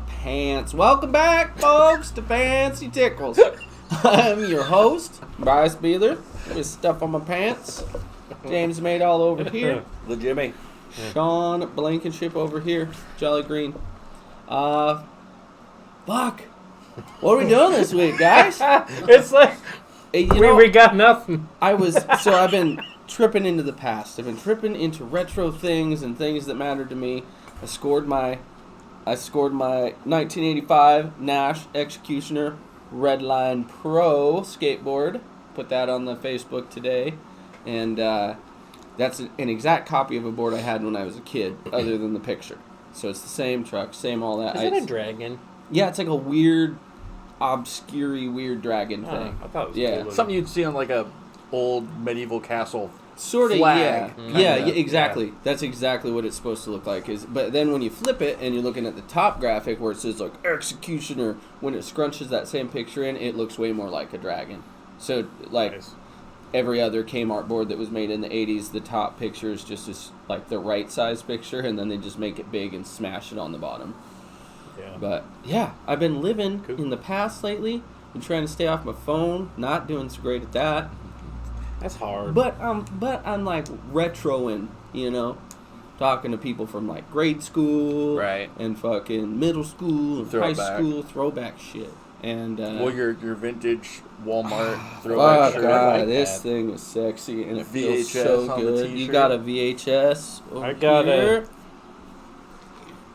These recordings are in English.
pants. Welcome back, folks, to Fancy Tickles. I'm your host, Bryce Beeler, with stuff on my pants. James Made all over here. The Jimmy. Sean Blankenship over here. Jolly Green. Fuck. What are we doing this week, guys? It's like we got nothing. I've been tripping into the past. I've been tripping into retro things and things that mattered to me. I scored my 1985 Nash Executioner Redline Pro skateboard. Put that on the Facebook today, and that's an exact copy of a board I had when I was a kid, other than the picture. So it's the same truck, same all that. Is it a dragon? Yeah, it's like a weird, weird dragon thing. I thought it was cool. Something you'd see on like a old medieval castle. Sort of, flag. yeah, exactly. Yeah. That's exactly what it's supposed to look like. But then when you flip it and you're looking at the top graphic where it says like Executioner, when it scrunches that same picture in, it looks way more like a dragon. So like nice. Every other Kmart board that was made in the 80s, the top picture is just as, like the right size picture, and then they just make it big and smash it on the bottom. Yeah. But yeah, I've been living in the past lately. Been trying to stay off my phone. Not doing so great at that. That's hard. But I'm like retroing, talking to people from like grade school, right, and fucking middle school and high school, throwback shit. And your vintage Walmart throwback shirt. God, like this thing is sexy and it feels so good. You got a VHS? I got here.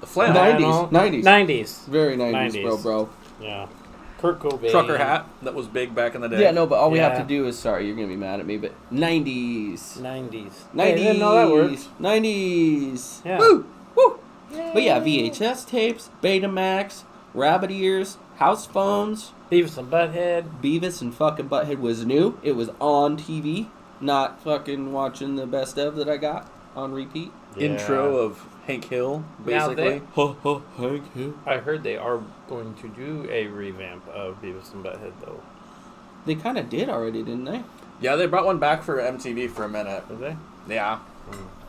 The flannel. 90s. Very 90s, bro. Yeah. Kurt Cobain. Trucker hat that was big back in the day. Yeah, no, but all we have to do is, sorry, you're going to be mad at me, but 90s. 90s. Hey, I didn't know that word. 90s. Yeah. Woo! Woo! Yay. But yeah, VHS tapes, Betamax, rabbit ears, house phones. Beavis and Butthead. Beavis and fucking Butthead was new. It was on TV, not fucking watching the best of that I got on repeat. Yeah. Intro of Hank Hill, basically. Hank Hill. I heard they are going to do a revamp of Beavis and Butthead, though. They kind of did already, didn't they? Yeah, they brought one back for MTV for a minute. Did they? Yeah.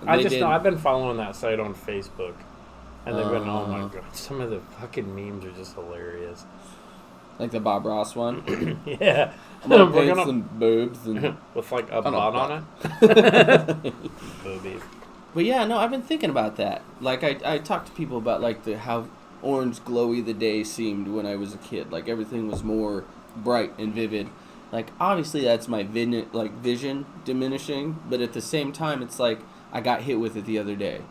I just know, I've been following that site on Facebook, and they've been, oh my god, some of the fucking memes are just hilarious. Like the Bob Ross one? Yeah. I'm gonna paint some boobs. And with like a butt on it? Boobies. But yeah, no, I've been thinking about that. Like, I talked to people about, like, how orange glowy the day seemed when I was a kid. Like, everything was more bright and vivid. Like, obviously that's my vision diminishing, but at the same time, it's like, I got hit with it the other day.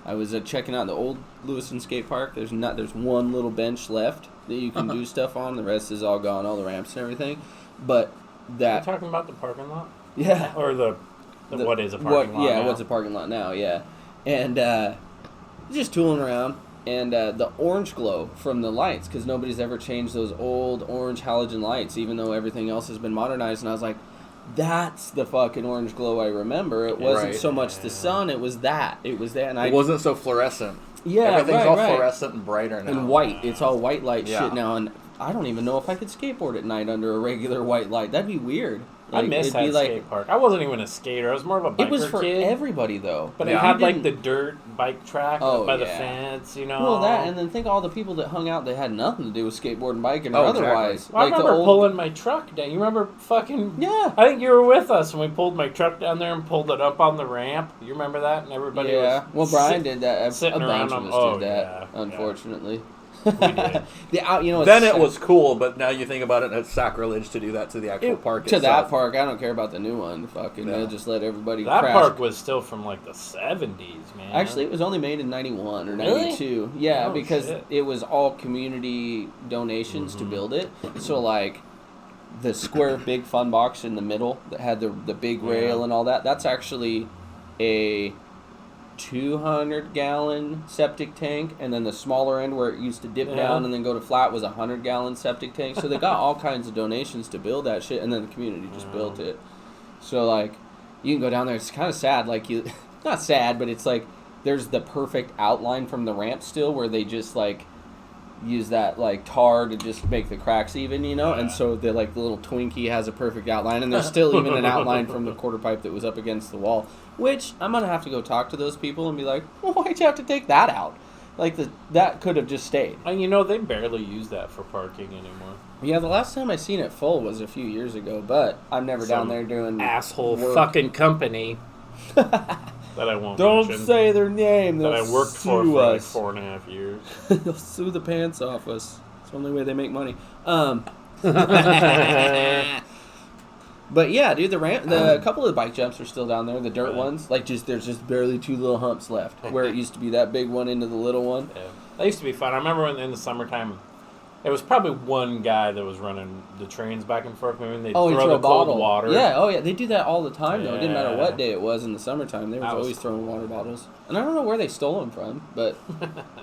I was checking out the old Lewiston skate park. There's one little bench left that you can do stuff on. The rest is all gone, all the ramps and everything. But that... You're talking about the parking lot? Yeah. Or what is a parking lot Yeah, now? what's a parking lot now, yeah. And just tooling around, and the orange glow from the lights, because nobody's ever changed those old orange halogen lights, even though everything else has been modernized, and I was like, that's the fucking orange glow I remember. It wasn't so much the sun, it was that. It was that. And it wasn't so fluorescent. Yeah, everything's all fluorescent and brighter now. And white. It's all white light shit now, and I don't even know if I could skateboard at night under a regular white light. That'd be weird. Like, I miss that skate park. I wasn't even a skater. I was more of a biker kid. It was for everybody, though. But it had, like, the dirt bike track by the fence, Well, that, and then think of all the people that hung out that had nothing to do with skateboarding and biking or otherwise. Exactly. Well, I remember pulling my truck down. You remember fucking... Yeah. I think you were with us when we pulled my truck down there and pulled it up on the ramp. You remember that? And everybody was... Well, Brian did that. Sitting a bunch of us did that, yeah, unfortunately. We did. Then it was cool, but now you think about it, it's sacrilege to do that to the actual park itself. To that park, I don't care about the new one. Fucking, they'll just let everybody that crash. Park was still from like the 70s, man. Actually, it was only made in 91 or 92. Really? Yeah, because it was all community donations to build it. So, like, the square big fun box in the middle that had the big rail and all that, that's actually a 200-gallon septic tank, and then the smaller end where it used to dip down and then go to flat was a 100-gallon septic tank. So they got all kinds of donations to build that shit, and then the community just built it. So, like, you can go down there. It's kind of sad. Like, not sad, but it's like there's the perfect outline from the ramp still where they just, like, use that, like, tar to just make the cracks even, and so the little Twinkie has a perfect outline, and there's still even an outline from the quarter pipe that was up against the wall, which I'm gonna have to go talk to those people and be like, well, why'd you have to take that out? Like that could have just stayed. And they barely use that for parking anymore. Yeah, the last time I seen it full was a few years ago, but I'm never down there doing asshole work. fucking company that I won't Don't mention, say their name. that I They'll worked for sue like us. 4.5 years. They'll sue the pants off us. It's the only way they make money. But yeah, dude, the couple of the bike jumps are still down there. The dirt ones, like there's just barely 2 little humps left, where it used to be that big one into the little one. Yeah. That used to be fun. I remember in the summertime, it was probably one guy that was running the trains back and forth. Maybe they'd throw the cold water. Yeah, oh yeah, they do that all the time though. It didn't matter what Yeah. day it was in the summertime. They was always throwing water bottles, and I don't know where they stole them from. But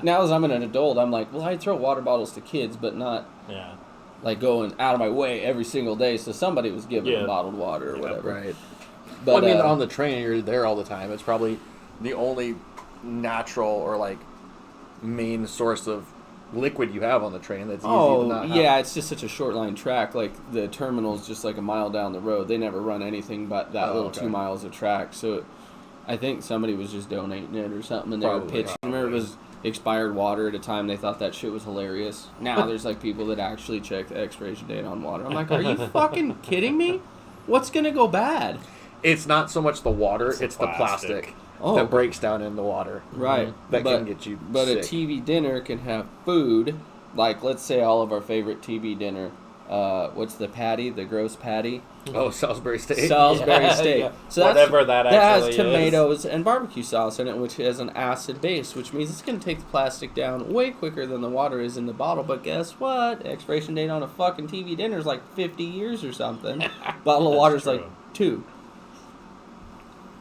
now as I'm an adult, I'm like, well, I throw water bottles to kids, but not like going out of my way every single day. So somebody was giving them bottled water or whatever. Right. But Well, I mean, on the train, you're there all the time. It's probably the only natural or like main source of liquid you have on the train that's easy to not have. Yeah, it's just such a short line track. Like the terminal's just like a mile down the road. They never run anything but that little 2 miles of track. So I think somebody was just donating it or something, and they were pitching. I remember it was expired water at a time. They thought that shit was hilarious. Now there's like people that actually check the expiration date on water. I'm like, are you fucking kidding me? What's gonna go bad? It's not so much the water; it's the plastic that breaks down in the water. Right. That can get you But sick. a TV dinner can have food, like let's say all of our favorite TV dinner. What's the patty? The gross patty? Oh, Salisbury steak. Salisbury steak. Yeah. So Whatever that actually has tomatoes and barbecue sauce in it, which has an acid base, which means it's going to take the plastic down way quicker than the water is in the bottle. But guess what? Expiration date on a fucking TV dinner is like 50 years or something. Bottle of water is like 2.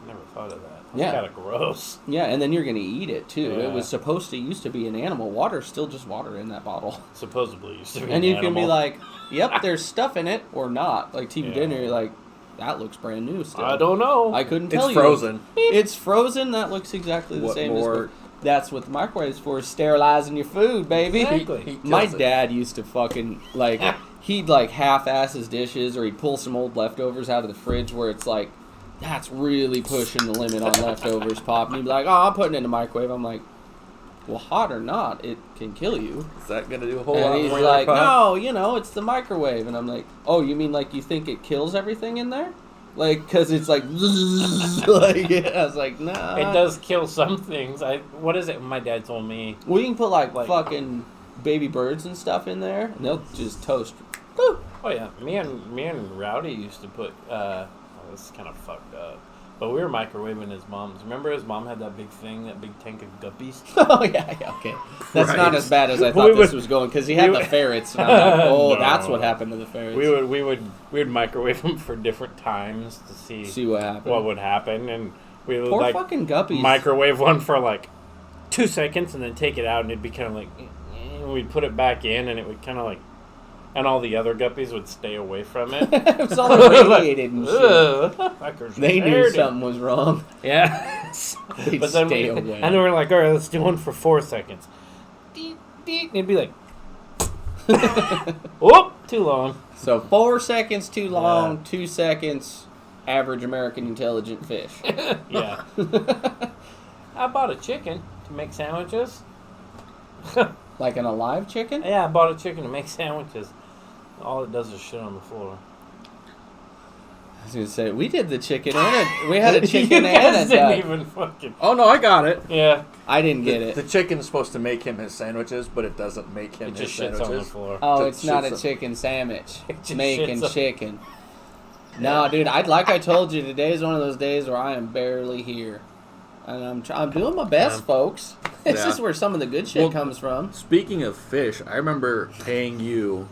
Never thought of that. Yeah. Kind of gross. Yeah, and then you're going to eat it too. Yeah. It was used to be an animal. Water's still just water in that bottle. Supposedly used to be And an you can be animal. like, yep, there's stuff in it, or not. Like TV dinner, you're like, that looks brand new still. I don't know. I couldn't tell It's you. frozen. It's frozen. That looks exactly the What same more? as. That's what the microwave is for, sterilizing your food, baby. Exactly. My dad used to fucking, like, he'd, like, half-ass his dishes, or he'd pull some old leftovers out of the fridge where it's like, that's really pushing the limit on leftovers, Pop. And he'd be like, oh, I'm putting it in the microwave. I'm like, well, hot or not, it can kill you. Is that going to do a whole lot And he's more? like, no, it's the microwave. And I'm like, oh, you mean like you think it kills everything in there? Like, because it's like, like, I was like, nah. It does kill some things. What is it? My dad told me. Well, you can put like fucking baby birds and stuff in there, and they'll just toast. Woo. Oh yeah, me and Rowdy used to put. This is kind of fucked up, but we were microwaving his mom's. Remember, his mom had that big thing, that big tank of guppies. Oh yeah, okay. That's Right. not as bad as I thought this was going, because he had the ferrets. And I'm like, oh, No. that's what happened to the ferrets. We would microwave them for different times to see what happened. what would happen, and we would Poor like fucking guppies. microwave one for like 2 seconds, and then take it out, and it'd be kind of like, and we'd put it back in, and it would kind of like. And all the other guppies would stay away from it. It was all irradiated and shit. Fuckers They knew dirty. something was wrong. Yeah. They'd But then stay away. And then we're like, all right, let's do one for 4 seconds. Deet, deet, and it'd be like, whoop, too long. So 4 seconds too long, 2 seconds average American intelligent fish. Yeah. I bought a chicken to make sandwiches. Like an alive chicken? Yeah, I bought a chicken to make sandwiches. All it does is shit on the floor. I was gonna say we did the chicken and we had a chicken You and guys a duck. didn't even fucking. Oh, no, I got it. Yeah. I didn't get it. The chicken's supposed to make him his sandwiches, but it doesn't make him It his just shits on the sandwiches. floor. Oh, Just it's not a shits chicken sandwich. It just Making shits on- chicken. No, dude. Like I told you, today is one of those days where I am barely here, and I'm doing my best, folks. This Yeah. is where some of the good shit Well, comes from. Speaking of fish, I remember paying you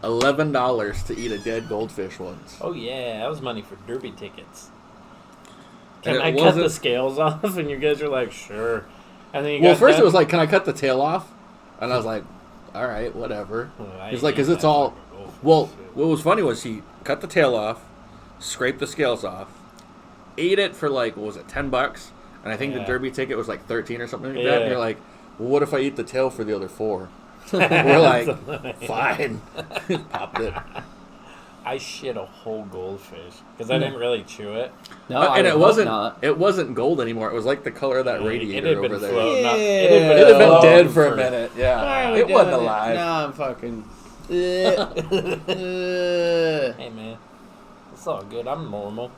$11 to eat a dead goldfish once. Oh, yeah. That was money for derby tickets. And Can it I cut wasn't- the scales off? And you guys were like, sure. And then you Well, got first done- it was like, can I cut the tail off? And I was like, all right, whatever. Well, I He's like, hate because it's that all... fucking goldfish Well, shit. what was funny was he cut the tail off, scraped the scales off, ate it for like, what was it, $10? And I think the Yeah. derby ticket was like 13 or something like Yeah. that. And you're like, well, what if I eat the tail for the other 4? We're like, fine. Popped it. I shit a whole goldfish because I didn't really chew it. No, and I it hope wasn't. not. It wasn't gold anymore. It was like the color of that It radiator had been over there. floating up. Yeah. It It had been floating dead for a minute. Why Yeah, are we it wasn't doing alive. No, I'm fucking. Hey man, it's all good. I'm normal.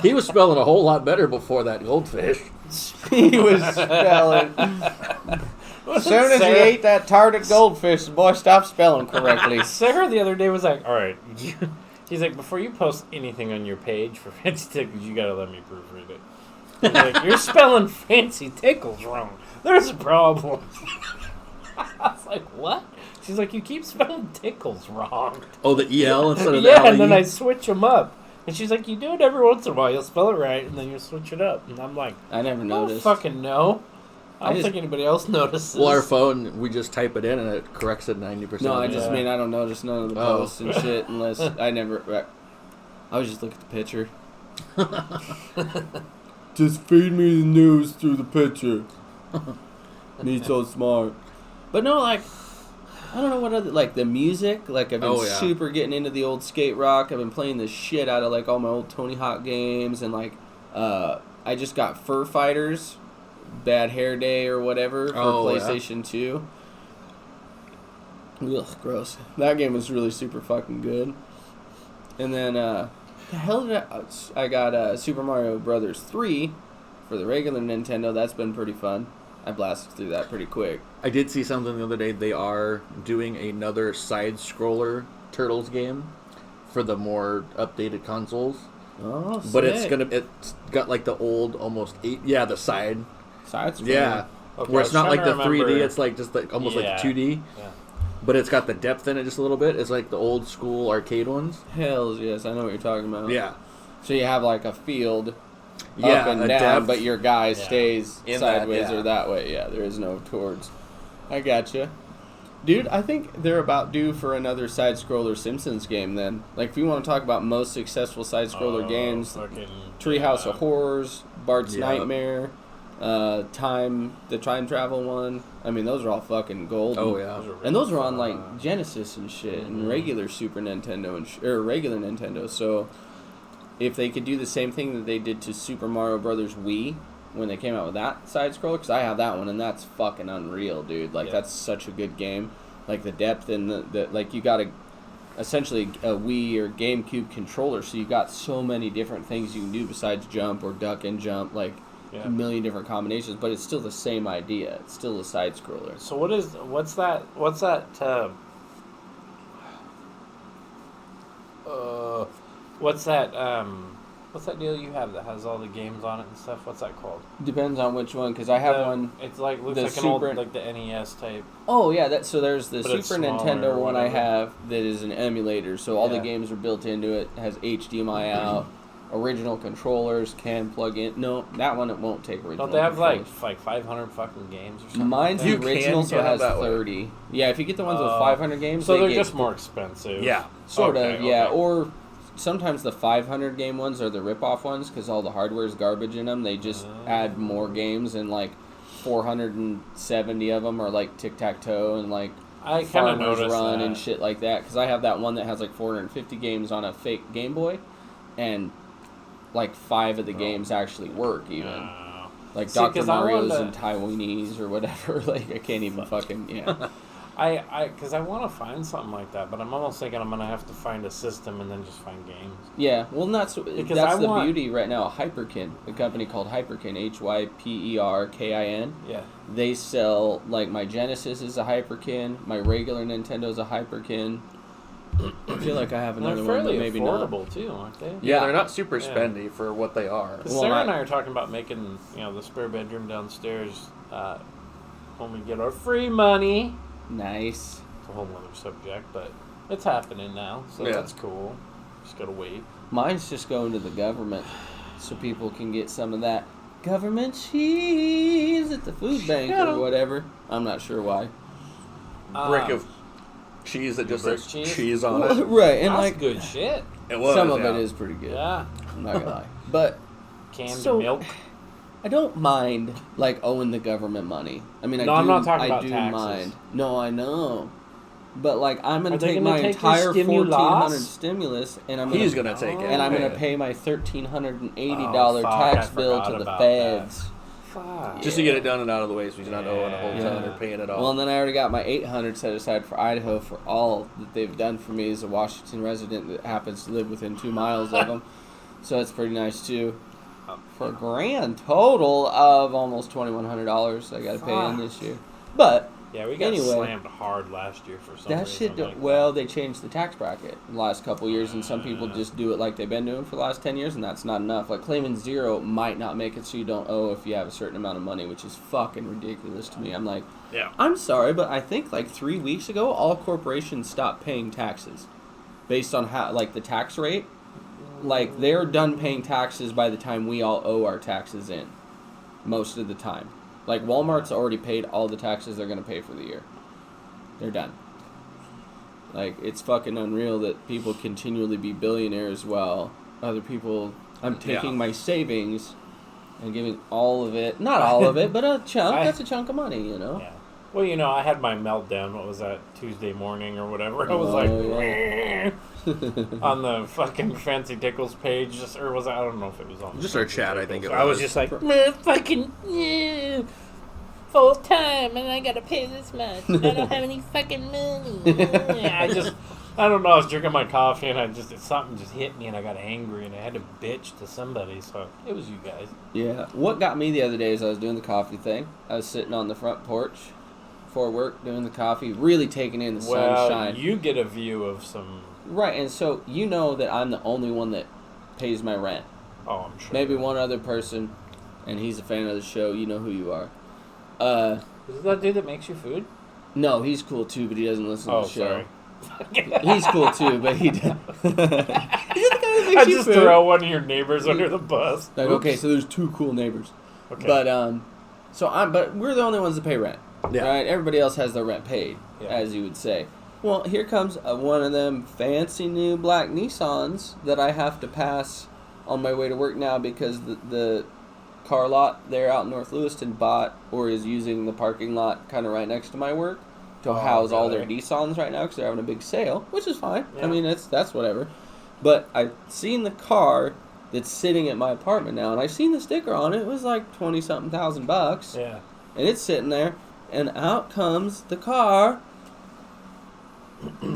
He was spelling a whole lot better before that goldfish. He was spelling. As soon as he Sarah- ate that tarted goldfish, the boy stopped spelling correctly. Sarah the other day was like, "All right," he's like, "Before you post anything on your page for Fancy Tickles, you gotta let me proofread it." He's like, "You're spelling Fancy Tickles wrong. There's a problem." I was like, "What?" She's like, "You keep spelling tickles wrong." Oh, the EL instead of the Yeah, LE? and then I switch them up. And she's like, "You do it every once in a while. You'll spell it right, and then you'll switch it up." And I'm like, I never "I don't noticed. fucking know. I don't just- think anybody else notices." Well, our phone, we just type it in and it corrects it 90%. No, I of the just time. mean I don't notice none of the Oh. posts and shit unless I never. I was just looking at the picture. Just feed me the news through the picture. Me so smart. But no, like, I don't know what other, like, the music, like, I've been Oh, yeah. super getting into the old skate rock. I've been playing the shit out of, like, all my old Tony Hawk games, and, like, I just got Fur Fighters, Bad Hair Day or whatever, for Oh, yeah. PlayStation 2. Ugh, gross. That game was really super fucking good. And then, the hell did I got Super Mario Brothers 3 for the regular Nintendo. That's been pretty fun. I blasted through that pretty quick. I did see something the other day. They are doing another side-scroller Turtles game for the more updated consoles. Oh, But it's got like the old almost 8. Yeah, the side. Sides. Yeah. Okay, Where I it's was not trying like to the 3D. remember- It's like just like almost like Yeah. 2D. Yeah. But it's got the depth in it just a little bit. It's like the old school arcade ones. Hells yes, I know what you're talking about. Yeah. So you have like a field Yeah, up and a down, depth. but your guy Yeah. stays In that, sideways yeah. or that way. Yeah, there is no towards. I gotcha. Dude, I think they're about due for another side-scroller Simpsons game then. Like, if you want to talk about most successful side-scroller games, Fucking, Treehouse of Horrors, Bart's Yeah. Nightmare, the time travel one. I mean, those are all fucking gold. Oh, yeah. And those were on like Genesis and shit, Mhm. and regular Super Nintendo and or regular Nintendo. So if they could do the same thing that they did to Super Mario Brothers Wii when they came out with that side scroller, because I have that one and that's fucking unreal, dude. Like Yeah. that's such a good game. Like the depth and the like, you got essentially a Wii or GameCube controller, so you got so many different things you can do besides jump or duck and jump, like Yeah. a million different combinations. But it's still the same idea. It's still a side scroller. So what's that? What's that deal you have that has all the games on it and stuff? What's that called? Depends on which one, because I have one. It's like looks the like an old Super- like the NES type. Oh yeah, so there's the But it's Super smaller Nintendo or one I whatever. have that is an emulator, so all the Yeah. games are built into it. Has HDMI out. Original controllers can plug in. No, that one it won't take original. Don't they have like controllers. 500 fucking games or something? Mine's like You that? the original, can so get it it has that way. 30. Yeah, if you get the ones with Oh. 500 games, So they they're get just more expensive. Yeah. sort Okay, of, yeah. okay. Or sometimes the 500 game ones are the rip-off ones because all the hardware is garbage in them. They just add more games, and like 470 of them are like tic-tac-toe and like I kind of Farmers noticed Run that. and shit like that. Because I have that one that has like 450 games on a fake Game Boy, and like 5 of the games actually work even. Oh. Like See, Dr. 'cause I Mario's wanted and Taiwanese or whatever. Like I can't even fucking yeah. Because I want to find something like that, but I'm almost thinking I'm gonna have to find a system and then just find games. Yeah, well, that's Because I the want- beauty right now. Hyperkin, a company called Hyperkin, Hyperkin. Yeah. They sell like my Genesis is a Hyperkin, my regular Nintendo is a Hyperkin. I feel like I have And they're another one, but fairly maybe not. affordable too, aren't they? Yeah, Yeah. they're not super Yeah. spendy for what they are. 'Cause Well, Sarah I- and I are talking about making, the spare bedroom downstairs when we get our free money. Nice. It's a whole other subject, but it's happening now, so Yeah. that's cool. Just gotta wait. Mine's just going to the government, so people can get some of that government cheese at the food bank Shut or up. whatever. I'm not sure why. Brick of cheese that just brick says cheese? cheese on Well, it. right, and That's like good shit. It was. some of yeah. it is pretty good. Yeah. I'm not gonna lie, but Canned So- milk. I don't mind like owing the government money. I mean, No, I I'm do. not talking I about do taxes. mind. No, I know. But like, I'm gonna Are they take gonna my take your entire stimulus? $1,400 stimulus, and He's gonna take it. and I'm gonna Man. pay my $1,380 Oh, fuck, tax I bill forgot to the about feds. Fuck. Just to get it done and out of the way, so he's not owing a whole ton Yeah. or paying it all. Well, and then I already got my $800 set aside for Idaho for all that they've done for me as a Washington resident that happens to live within 2 miles of them. So it's pretty nice too. For a grand total of almost $2,100, I got to pay in this year. But Yeah, we got anyway, slammed hard last year for some that reason. shit. like Well, that. they changed the tax bracket in the last couple years, and some people just do it like they've been doing for the last 10 years, and that's not enough. Like claiming zero might not make it so you don't owe if you have a certain amount of money, which is fucking ridiculous to me. I'm like, Yeah. I'm sorry, but I think like 3 weeks ago, all corporations stopped paying taxes based on how like the tax rate. Like they're done paying taxes by the time we all owe our taxes in, most of the time. Like Walmart's already paid all the taxes they're gonna pay for the year. They're done. Like it's fucking unreal that people continually be billionaires while other people. I'm taking my savings and giving all of it, not all of it, but a chunk. That's a chunk of money, you know. Yeah. Well, you know, I had my meltdown. What was that? Tuesday morning or whatever. I was on the fucking Fancy Tickles page, or was I don't know if it was on Just our chat, I think it was. I was just like, fucking full time, and I gotta pay this much. I don't have any fucking money. I don't know. I was drinking my coffee, and something just hit me, and I got angry, and I had to bitch to somebody. So it was you guys. Yeah. What got me the other day is I was doing the coffee thing. I was sitting on the front porch before work doing the coffee, really taking in the sunshine. You get a view of some. Right, and so you know that I'm the only one that pays my rent. Oh, I'm sure. Maybe one other person, and he's a fan of the show. You know who you are. Is it that dude that makes you food? No, he's cool too, but he doesn't listen to the show. Sorry. He's cool too, but he does. I just throw one of your neighbors under the bus. Like, okay, so there's 2 cool neighbors. Okay. But we're the only ones that pay rent. Yeah. Right? Everybody else has their rent paid, Yeah. as you would say. Well, here comes one of them fancy new black Nissans that I have to pass on my way to work now because the car lot there out in North Lewiston bought or is using the parking lot kind of right next to my work to house all their Nissans right now because they're having a big sale, which is fine. Yeah. I mean, that's whatever. But I've seen the car that's sitting at my apartment now, and I've seen the sticker on it. It was like $20-something thousand. Yeah. And it's sitting there, and out comes the car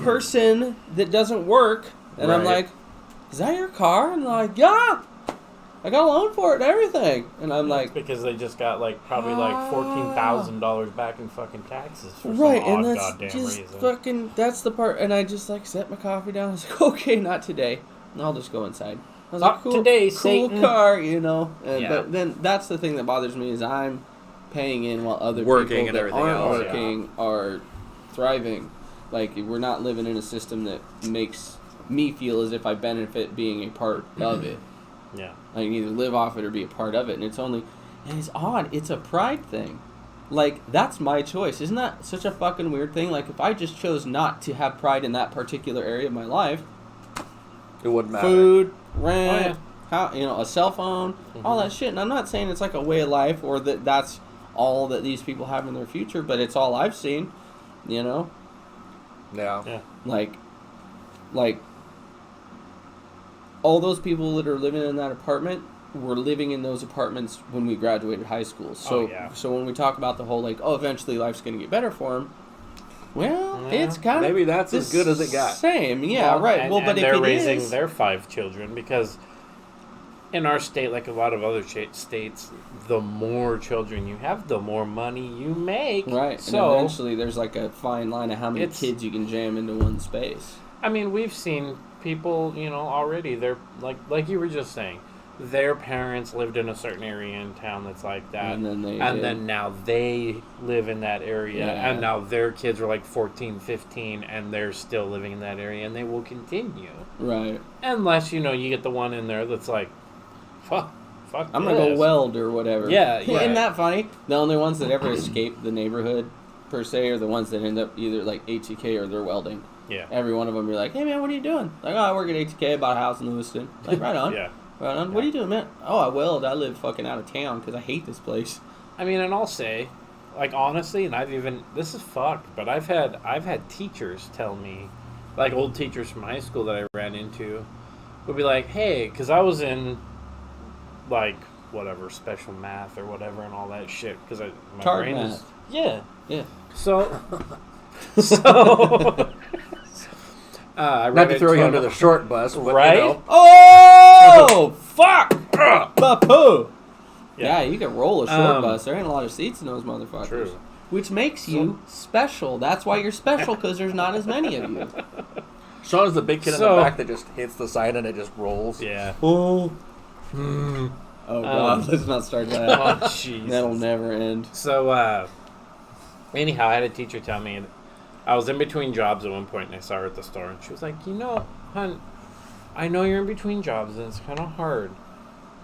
person that doesn't work, and I'm Right. like, is that your car? And they're like, yeah, I got a loan for it and everything. And I'm like, because they just got probably $14,000 back in fucking taxes for right, some and odd that's goddamn just reason. fucking, that's the part, and I just set my coffee down. I was like, okay, not today. And I'll just go inside. I was Not like, cool, today, cool Satan. car, you know. Yeah. But then that's the thing that bothers me is I'm paying in while other Working people and that everything aren't else, working are thriving. Like, we're not living in a system that makes me feel as if I benefit being a part of it. Yeah. I can either live off it or be a part of it. And it's odd. It's a pride thing. Like, that's my choice. Isn't that such a fucking weird thing? Like, if I just chose not to have pride in that particular area of my life, It wouldn't matter. food, rent, a cell phone, all that shit. And I'm not saying it's like a way of life or that that's all that these people have in their future, but it's all I've seen, you know? Yeah. Yeah. Like all those people that are living in that apartment were living in those apartments when we graduated high school. So, so when we talk about the whole eventually life's going to get better for them. Well, it's kind of maybe that's as good as it got. Same, yeah, Well, right. And, well, but and if they're it raising is, their 5 children because in our state, like a lot of other states, the more children you have, the more money you make. right? So and eventually, there's like a fine line of how many kids you can jam into one space. I mean, we've seen people, already. They're like you were just saying. Their parents lived in a certain area in town that's like that. And then then now they live in that area. Yeah. And now their kids are like 14, 15, and they're still living in that area, and they will continue. Right. Unless, you get the one in there that's like, fuck I'm going to go weld or whatever. Yeah, Isn't that funny? The only ones that ever escape the neighborhood, per se, are the ones that end up either like ATK or they're welding. Yeah. Every one of them, you're like, hey, man, what are you doing? Like, oh, I work at ATK, bought a house in Lewiston. Like, right on. Yeah. Right on. What are you doing, man? Oh, I weld. I live fucking out of town because I hate this place. I mean, and I'll say, like honestly, and this is fucked, but I've had teachers tell me, like old teachers from high school that I ran into, would be like, hey, because I was in like whatever special math or whatever and all that shit because my Tart brain math. is yeah. So I Not read to it throw you to- under the short bus, but Right? you know. Oh, fuck! Ba-poo! Yeah. Yeah, you can roll a short Um, bus. There ain't a lot of seats in those motherfuckers. True. Which makes you special. That's why you're special, because there's not as many of you. Sean is the big kid in So- the back that just hits the side and it just rolls. Yeah. Oh. Oh, God. Let's not start Oh, that. jeez. That'll never end. So, anyhow, I had a teacher tell me, I was in between jobs at one point, and I saw her at the store, and she was like, hon, I know you're in between jobs, and it's kind of hard,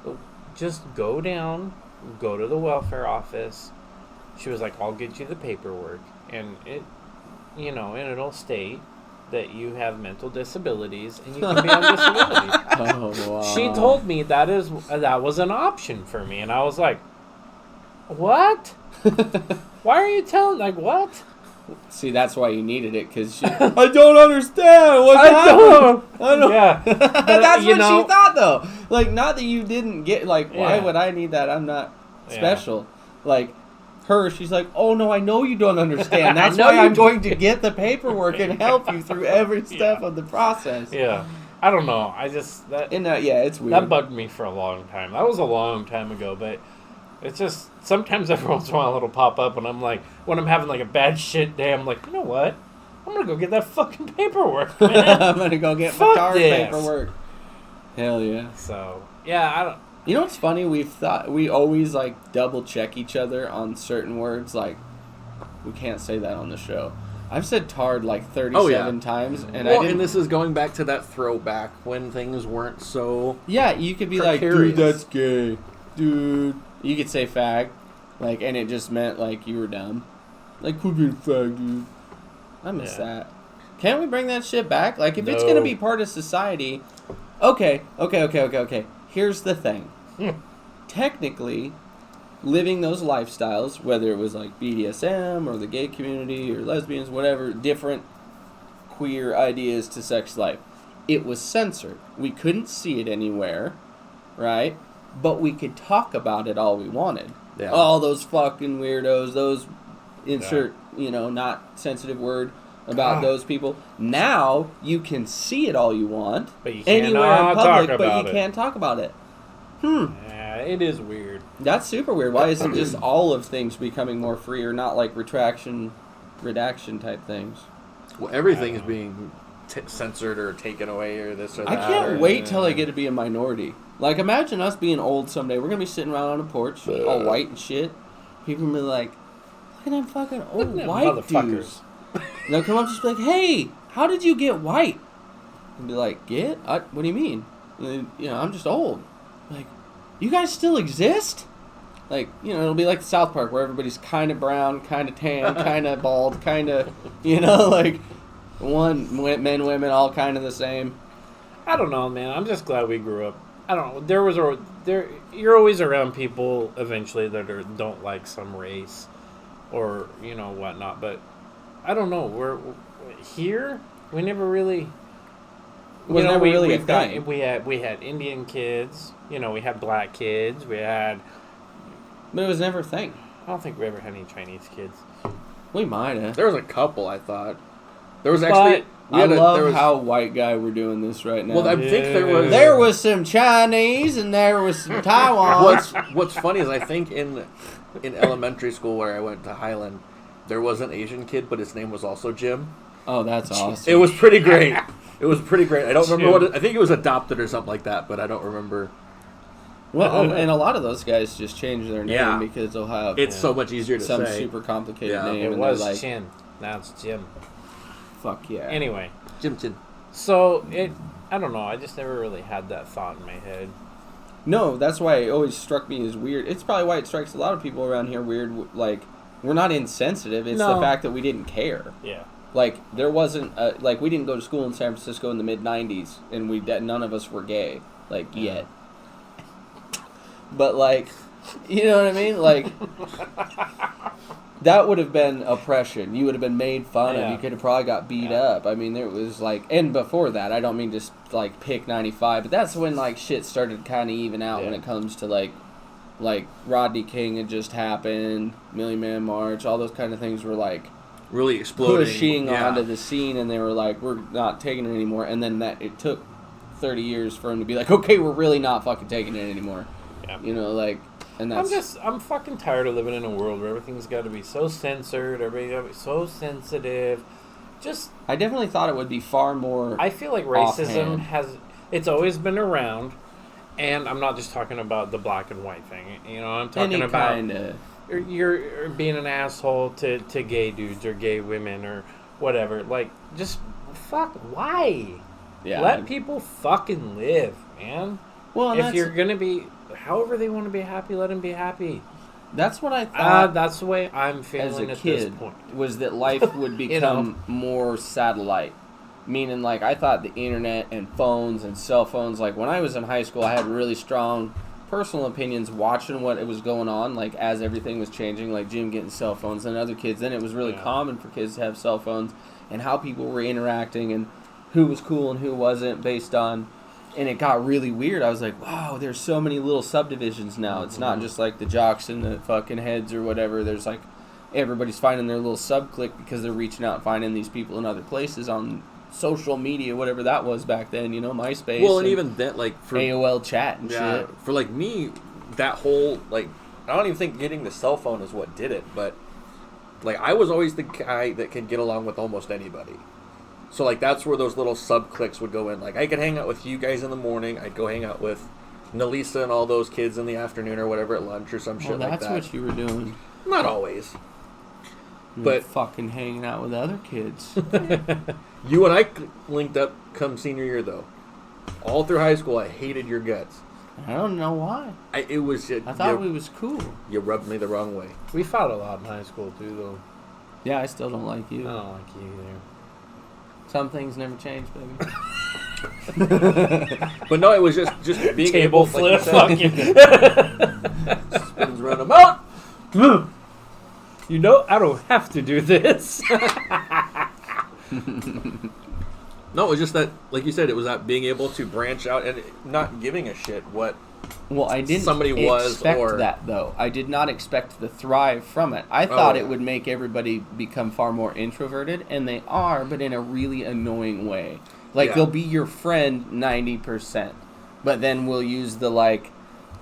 but just go down, go to the welfare office. She was like, I'll get you the paperwork, and and it'll state that you have mental disabilities, and you can be on disability. Oh, wow. She told me that was an option for me, and I was like, what? Why are you telling, like, what? See, that's why you needed it, because I don't understand what's I happening. don't. Yeah. That's you what know- she thought, though. Like, not that you didn't get, like, why Yeah. would I need that? I'm not Yeah. special. Like, she's like, oh, no, I know you don't understand. That's know why you I'm going to get the paperwork and help you through every step of the process. Yeah. I don't know. I just, And, yeah, it's weird. that bugged me for a long time. That was a long time ago, but it's just, sometimes every once in a while it'll pop up, and I'm like, when I'm having like a bad shit day, I'm like, you know what? I'm going to go get that fucking paperwork, man. I'm going to go get my Fuck car this. paperwork. Hell yeah. So, yeah, I don't. You know what's funny? We always like double check each other on certain words. Like, we can't say that on the show. I've said tard like 37 times, and Well, I didn't. and this is going back to that throwback when things weren't so. Yeah, you could be like, precarious. dude, that's gay, dude. You could say fag, like, and it just meant like you were dumb. Like, could be a fag, dude. I miss Yeah. that. Can't we bring that shit back? Like, if it's No. gonna be part of society, okay. Here's the thing. Technically, living those lifestyles, whether it was like BDSM or the gay community or lesbians, whatever, different queer ideas to sex life, it was censored. We couldn't see it anywhere, right? But we could talk about it all we wanted. Yeah. All those fucking weirdos, those insert, not sensitive word about God. those people. Now you can see it all you want But you anywhere cannot in public, talk but about you it. can't talk about it. Yeah, it is weird. That's super weird. Why isn't just all of things becoming more free, or not like redaction type things? Well, everything is being censored or taken away or this or that. I can't or, wait till I get to be a minority. Like, imagine us being old someday. We're gonna be sitting around on a porch, all white and shit. People gonna be like, "Look at them fucking old Them white motherfuckers. dudes." And they'll come up and just be like, "Hey, how did you get white?" And be like, "Get? What do you mean?" And then, I'm just old. Like, you guys still exist? Like, it'll be like South Park, where everybody's kind of brown, kind of tan, kind of bald, kind of, like men, women, all kind of the same. I don't know, man. I'm just glad we grew up. I don't know. You're always around people eventually that don't like some race or whatnot. But I don't know. We're here. We never really. Was never really a we've got- thing. we had Indian kids. We had black kids. We had. But it was never a thing. I don't think we ever had any Chinese kids. We might have. There was a couple, I thought. There was actually. I love how white guy we're doing this right now. Well, I think there was. There was some Chinese and there was some Taiwan. What's funny is I think in elementary school where I went to Highland, there was an Asian kid, but his name was also Jim. Oh, that's awesome. It was pretty great. It was pretty great. I don't remember Jim. I think it was adopted or something like that, but I don't remember. Well, and a lot of those guys just change their name Yeah. because they'll have It's so much easier to some say. super complicated Yeah. name. It and was they're like, Chin. Now it's Jim. fuck yeah. Anyway, Jim. so I don't know. I just never really had that thought in my head. No, that's why it always struck me as weird. It's probably why it strikes a lot of people around here weird. Like, we're not insensitive. It's the No. fact that we didn't care. Yeah. Like, there wasn't, like, we didn't go to school in San Francisco in the mid-90s, and none of us were gay, like, yet. But, like, you know what I mean? Like, that would have been oppression. You would have been made fun of. You could have probably got beat up. I mean, there was like, and before that, I don't mean to like pick 95, but that's when like shit started kind of even out when it comes to like Rodney King had just happened, Million Man March, all those kind of things were like really exploding, pushing onto the scene, and they were like, we're not taking it anymore. And then it took 30 years for him to be like, okay, we're really not fucking taking it anymore. Yeah. You know, like, and that's... I'm fucking tired of living in a world where everything's got to be so censored, everybody's got to be so sensitive. I definitely thought it would be far more I feel like racism it's always been around, and I'm not just talking about the black and white thing. You know, I'm talking about you're being an asshole to gay dudes or gay women or whatever. Like, just fuck, why? Yeah. Let people fucking live, man. Well, if you're going to be, however they want to be happy, let them be happy. That's what I thought. That's the way I'm feeling as a kid, this point. Was that life would become more satellite. Meaning, like, I thought the internet and phones and cell phones, like, when I was in high school, I had really strong personal opinions watching what it was going on, like, as everything was changing, like Jim getting cell phones and other kids. Then it was really common for kids to have cell phones, and how people were interacting and who was cool and who wasn't based on, and it got really weird. I was like, wow, there's so many little subdivisions now. It's not just like the jocks and the fucking heads or whatever. There's like, everybody's finding their little sub-click because they're reaching out and finding these people in other places on social media, whatever that was back then, you know, MySpace. Well, and even that, like, for AOL chat and shit. For, like, me, that whole, like, I don't even think getting the cell phone is what did it, but, like, I was always the guy that could get along with almost anybody. So, like, that's where those little sub-clicks would go in. Like, I could hang out with you guys in the morning. I'd go hang out with Nalisa and all those kids in the afternoon or whatever at lunch or some shit like that. That's what you were doing. Not always. But fucking hanging out with other kids. You and I linked up come senior year, though. All through high school, I hated your guts. I don't know why. I thought we was cool. You rubbed me the wrong way. We fought a lot in high school, too, though. Yeah, I still don't like you. I don't like you either. Some things never change, baby. But no, it was just being table able, flip, like you said, spins around them out. You know, I don't have to do this. No, it was just that, like you said, it was that being able to branch out and not giving a shit what I didn't expect that, though. I did not expect the thrive from it. I thought it would make everybody become far more introverted, and they are, but in a really annoying way. Like, they'll be your friend 90%, but then we'll use the, like,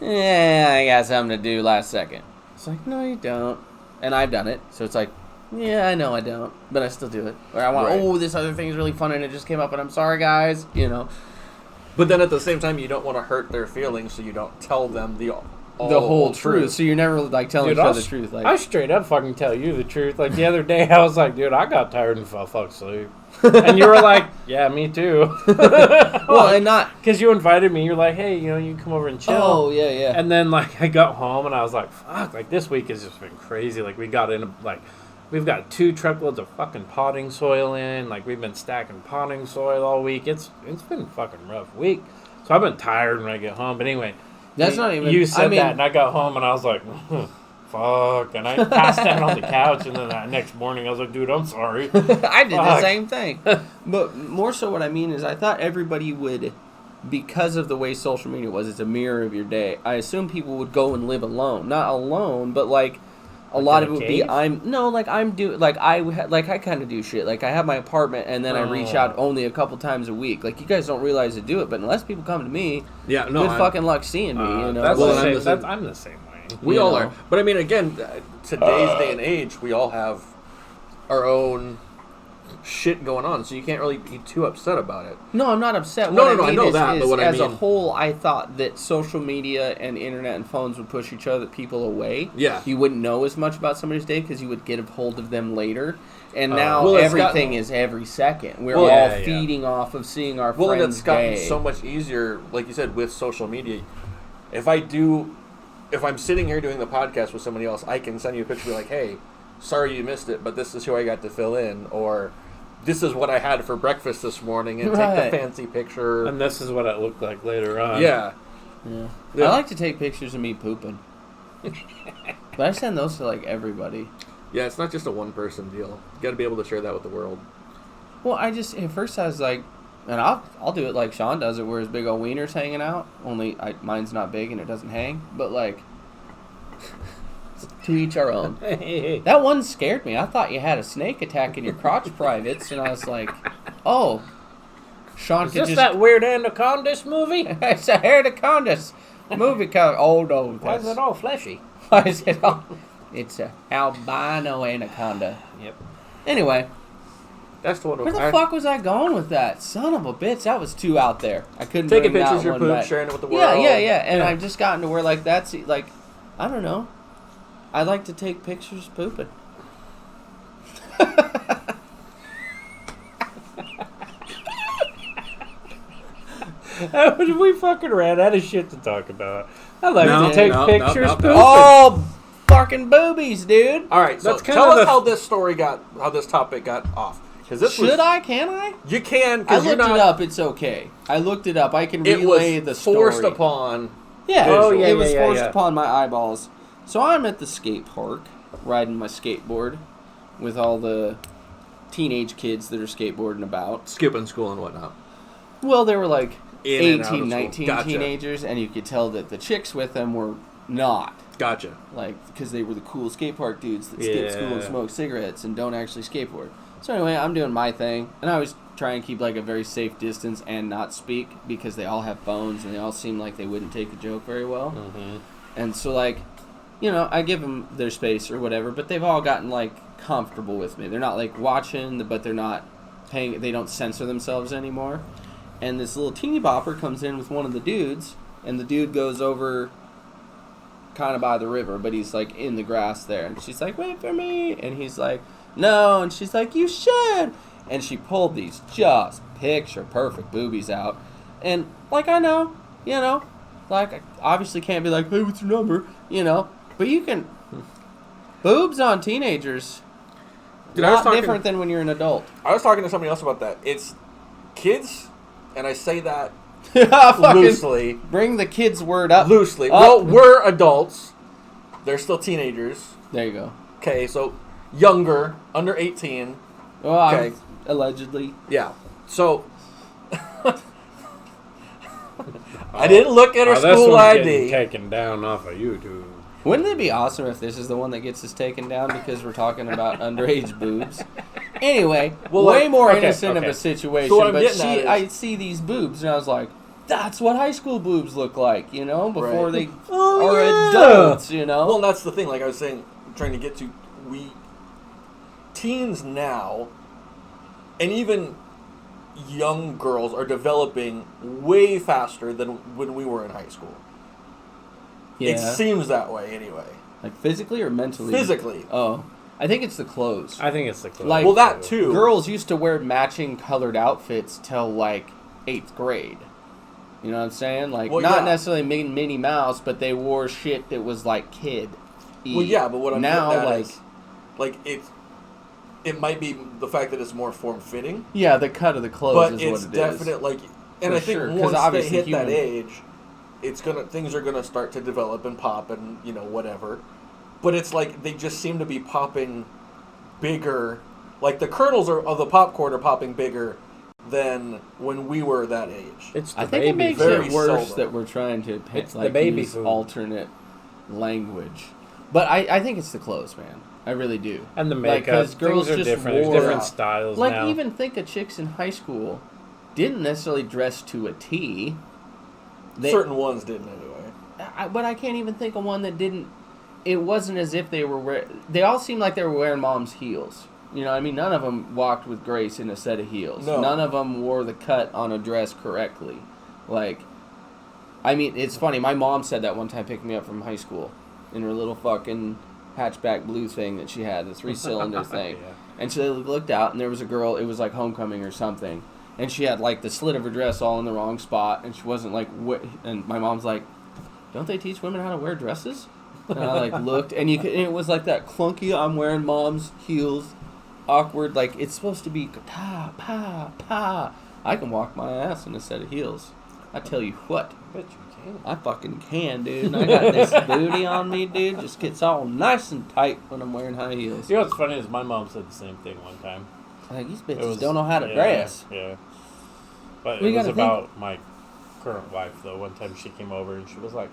I got something to do last second. It's like, no, you don't. And I've done it, so it's like, yeah, I know I don't, but I still do it. Or I want, this other thing is really fun, and it just came up, and I'm sorry, guys, you know. But then at the same time, you don't want to hurt their feelings, so you don't tell them the whole truth. So you're never like telling each other the truth. Like, I straight up fucking tell you the truth. Like the other day, I was like, dude, I got tired and fell asleep. And you were like, yeah, me too. Well, and not because you invited me. You're like, hey, you know, you can come over and chill. Oh yeah, yeah. And then like I got home and I was like, fuck, like this week has just been crazy. Like we got in like. We've got 2 truckloads of fucking potting soil in. Like, we've been stacking potting soil all week. It's been a fucking rough week. So I've been tired when I get home. But anyway, that's not even... You said that, and I got home, and I was like, fuck. And I passed out on the couch, and then that next morning, I was like, dude, I'm sorry. I did the same thing. But more so what I mean is I thought everybody would... Because of the way social media was, it's a mirror of your day. I assume people would go and live alone. Not alone, but like... A lot of it would be I kind of do shit. Like I have my apartment and then I reach out only a couple times a week. Like you guys don't realize to do it, but unless people come to me, good fucking luck seeing me. You know, I'm the same way. We all are. But I mean, again, today's day and age, we all have our own shit going on, so you can't really be too upset about it. No, I'm not upset. No, I know that, but what I mean... As a whole, I thought that social media and internet and phones would push each other, people away. Yeah. You wouldn't know as much about somebody's day because you would get a hold of them later. And now everything is every second. We're all feeding off of seeing our friends' day. Well, and it's gotten so much easier, like you said, with social media. If I'm sitting here doing the podcast with somebody else, I can send you a picture and be like, hey, sorry you missed it, but this is who I got to fill in, or... This is what I had for breakfast this morning, and take the fancy picture. And this is what it looked like later on. Yeah. I like to take pictures of me pooping. But I send those to, like, everybody. Yeah, it's not just a one-person deal. You got to be able to share that with the world. Well, at first I was like, and I'll do it like Sean does it, where his big old wiener's hanging out. Only mine's not big and it doesn't hang. But like, to each our own. That one scared me. I thought you had a snake attack in your crotch privates, and I was like, oh, Sean Is this that weird Anacondas movie? It's a Anacondas movie called no. Why is it all fleshy? Why is it all? It's a albino anaconda. Yep. Anyway. That's the one. Where the fuck was I going with that? Son of a bitch, that was too out there. I couldn't taking bring pictures of that your one poop, back. sharing it with the world. Yeah. And I've just gotten to where like that's like, I don't know. I like to take pictures pooping. We fucking ran out of shit to talk about. I like to take pictures pooping. Oh, fucking boobies, dude. All right, so That's kind tell of us how this topic got off. Can I? You can. I looked it up. It's okay. I looked it up. I can relay the story. It was forced upon. Yeah. It was forced yeah. upon my eyeballs. So I'm at the skate park, riding my skateboard, with all the teenage kids that are skateboarding about. Skipping school and whatnot. Well, they were like In and out 18, of 19 Gotcha. teenagers, and you could tell that the chicks with them were not. Gotcha. Like, because they were the cool skate park dudes that skip school and smoke cigarettes and don't actually skateboard. So anyway, I'm doing my thing, and I always try and keep like a very safe distance and not speak, because they all have phones and they all seem like they wouldn't take a joke very well. Mm-hmm. And so like, you know, I give them their space or whatever, but they've all gotten like comfortable with me. They're not like watching, but they're not paying. They don't censor themselves anymore. And this little teeny bopper comes in with one of the dudes, and the dude goes over kind of by the river, but he's like in the grass there, and she's like, wait for me, and he's like, no, and she's like, you should, and she pulled these just picture perfect boobies out, and like, I know, you know, like, I obviously can't be like, hey, what's your number, you know, but you can, boobs on teenagers, Dude, I was talking, different than when you're an adult. I was talking to somebody else about that. It's kids, and I say that Fucking loosely. bring the kids word up. Loosely. Up. Well, we're adults. They're still teenagers. There you go. Okay, so younger, under 18. Well, Okay. Allegedly. Yeah. So I didn't look at her This school one's getting ID. taken down off of YouTube. Wouldn't it be awesome if this is the one that gets us taken down because we're talking about underage boobs? Anyway, Well, way like, more okay, innocent of okay. a situation, So what I'm but getting at is- I see these boobs and I was like, that's what high school boobs look like, you know, before Right. they are adults, you know? Well, that's the thing. Like I was saying, trying to get to, teens now, and even young girls are developing way faster than when we were in high school. Yeah. It seems that way anyway. Like physically or mentally? Physically. Oh. I think it's the clothes. I think it's the clothes. Like- Well, that too. Girls used to wear matching colored outfits till like 8th grade. You know what I'm saying? Like, Well, not yeah. necessarily Minnie Mouse, but they wore shit that was like kid. Well, yeah, but what I'm now, getting at like, is, like it might be the fact that it's more form fitting, yeah, the cut of the clothes but is it's what it is. definite. Like, and For I think sure, 'cause once they obviously hit that human- age, things are gonna start to develop and pop and whatever. But it's like they just seem to be popping bigger. Like the kernels of the popcorn are popping bigger than when we were that age. It's the I think it baby makes food. very it worse seldom. that we're trying to It's the baby use food. alternate language. But I think it's the clothes, man. I really do. And the Like, makeup. 'cause girls Things are just different. There's wore- different styles Like, now. even think of chicks in high school didn't necessarily dress to a T. Certain ones didn't anyway. But I can't even think of one that didn't. It wasn't as if they were they all seemed like they were wearing mom's heels. You know what I mean? None of them walked with grace in a set of heels. No. None of them wore the cut on a dress correctly. Like, I mean, it's funny. My mom said that one time picking me up from high school in her little fucking hatchback blue thing that she had, the 3-cylinder thing. Yeah. And she looked out, and there was a girl. It was like homecoming or something. And she had like the slit of her dress all in the wrong spot, and she wasn't like. And my mom's like, "Don't they teach women how to wear dresses?" And I like looked, and and it was like that clunky. I'm wearing mom's heels, awkward. Like it's supposed to be pa pa pa. I can walk my ass in a set of heels. I tell you what. Bet you I fucking can, dude. And I got this booty on me, dude. Just gets all nice and tight when I'm wearing high heels. You know what's funny is my mom said the same thing one time. Like, these bitches don't know how to yeah, dress. Yeah. But Well, it was about my current wife, though. One time she came over and she was like,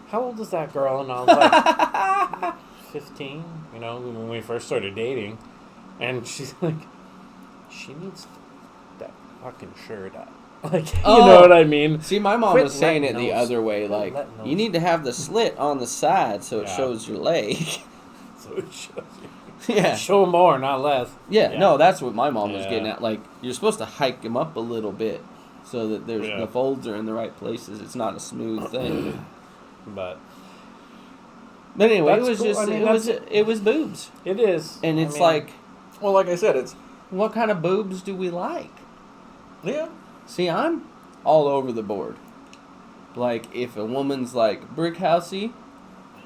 how old is that girl? And I was like, 15, you know, when we first started dating. And she's like, she needs that fucking shirt up. Like, you know what I mean? See, my mom was saying it the other way. Like, you need to have the slit on the side so it shows your leg. So it shows you. Yeah. Show more, not less. Yeah, no, that's what my mom was getting at. Like, you're supposed to hike them up a little bit so that the folds are in the right places. It's not a smooth thing. But anyway, it was cool. just it was boobs. It is. And it's like, well, like I said, it's what kind of boobs do we like? yeah. See, I'm all over the board. Like, if a woman's like brick housey,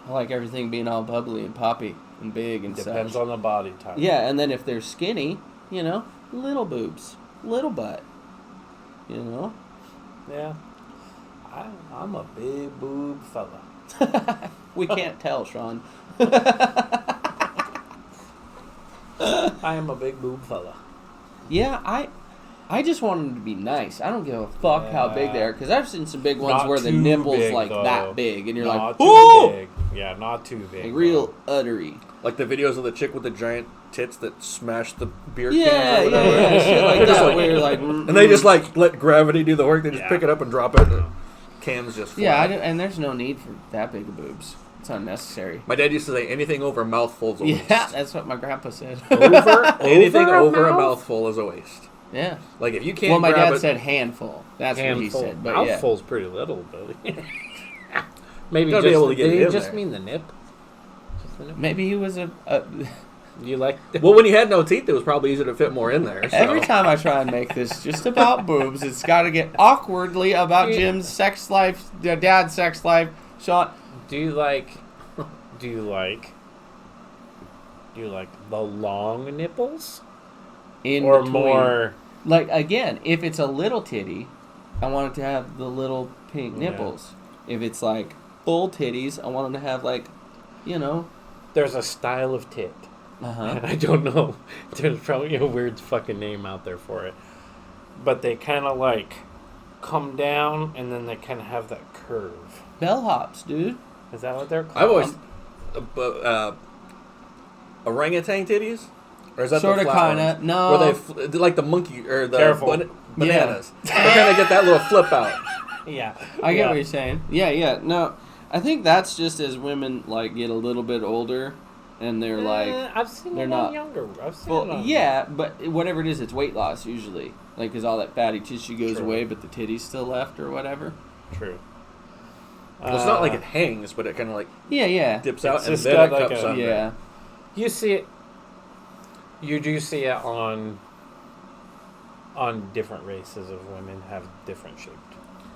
I like everything being all bubbly and poppy and big and depends such. on the body type. Yeah, and then if they're skinny, you know, little boobs, little butt, you know. Yeah. I'm a big boob fella. We can't tell, Sean. I am a big boob fella. Yeah, I just want them to be nice. I don't give a fuck how big they are, because I've seen some big ones Not where the too nipples big, like though. that big, and you're Not like, too ooh, big. Yeah, not too big. like real uttery. Like the videos of the chick with the giant tits that smash the beer Yeah, can or whatever. yeah, shit like that. Where you're like, And they just like let gravity do the work. They just pick it up and drop it. And cans just fly. yeah, and there's no need for that big of boobs. It's unnecessary. My dad used to say anything over a mouthful is a waste. Yeah, that's what my grandpa said. Anything over a mouthful is a waste. Yeah. Like if you can't. Well, my grab dad it, said handful. That's what he said. But Mouthful's pretty little, though. Maybe Gotta just be able to get did it he in just there. mean the nip? Just the nip? maybe he was a You like? well, when he had no teeth, it was probably easier to fit more in there. So. Every time I try and make this just about boobs, it's got to get awkwardly about Jim's sex life, dad's sex life. Sean, Do you like the long nipples in or between. more? Like, again, if it's a little titty, I want it to have the little pink nipples. If it's like full titties, I want them to have like, you know. There's a style of tit. Uh-huh. I don't know. There's probably a weird fucking name out there for it. But they kind of like come down and then they kind of have that curve. Bellhops, dude. Is that what they're called? I've always orangutan titties, or is that Sort the of, flat kind of. ones? No. Where they like the monkey or the Careful. bananas. They kind of get that little flip out. Yeah. I get what you're saying. Yeah. No, I think that's just as women like get a little bit older, and they're like, I've seen they're it not on younger. I've seen it well, on yeah, but whatever it is, it's weight loss usually. Like, because all that fatty tissue goes True. away, but the titty's still left or whatever. True. Well, it's not like it hangs, but it kind of like Yeah. dips out It's and just then got it like cups a- under. Yeah. You see it. You do see it on different races of women have different shaped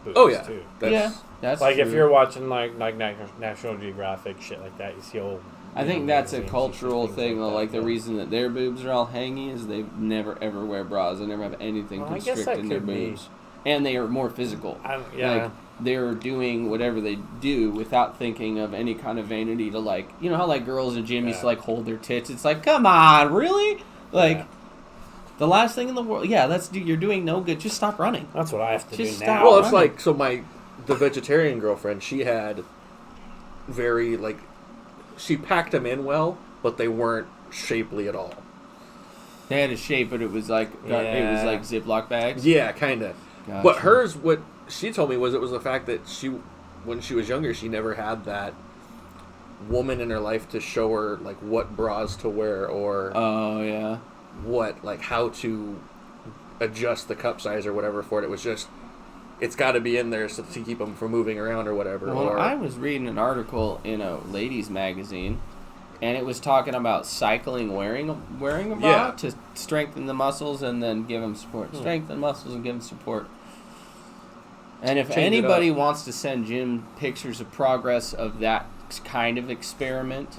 boobs Oh yeah, too. That's Like true. if you're watching like National Geographic shit like that, you see old. I think that's a cultural thing, though. Like, the that. reason that their boobs are all hangy is they never ever wear bras. They never have anything Well, I guess that constricting their could be. boobs, and they are more physical. Yeah. Like, they're doing whatever they do without thinking of any kind of vanity to, like, you know how like girls in the gym used to like hold their tits. It's like, come on, really? Like, the last thing in the world. Yeah, you're doing no good. Just stop running. That's what I have to Just do stop. now. Well, it's like the vegetarian girlfriend. She had very like she packed them in well, but they weren't shapely at all. They had a shape, but it was like it was like Ziploc bags. Yeah, kind of. Gotcha. But hers, what she told me was it was the fact that when she was younger, she never had that woman in her life to show her like what bras to wear or Oh yeah. what like how to adjust the cup size or whatever for it. It was just it's got to be in there so to keep them from moving around or whatever. Well, or, I was reading an article in a ladies' magazine, and it was talking about cycling wearing a bra to strengthen the muscles and then give them support. Strengthen muscles and give them support. And if anybody wants to send Jim pictures of progress of that kind of experiment,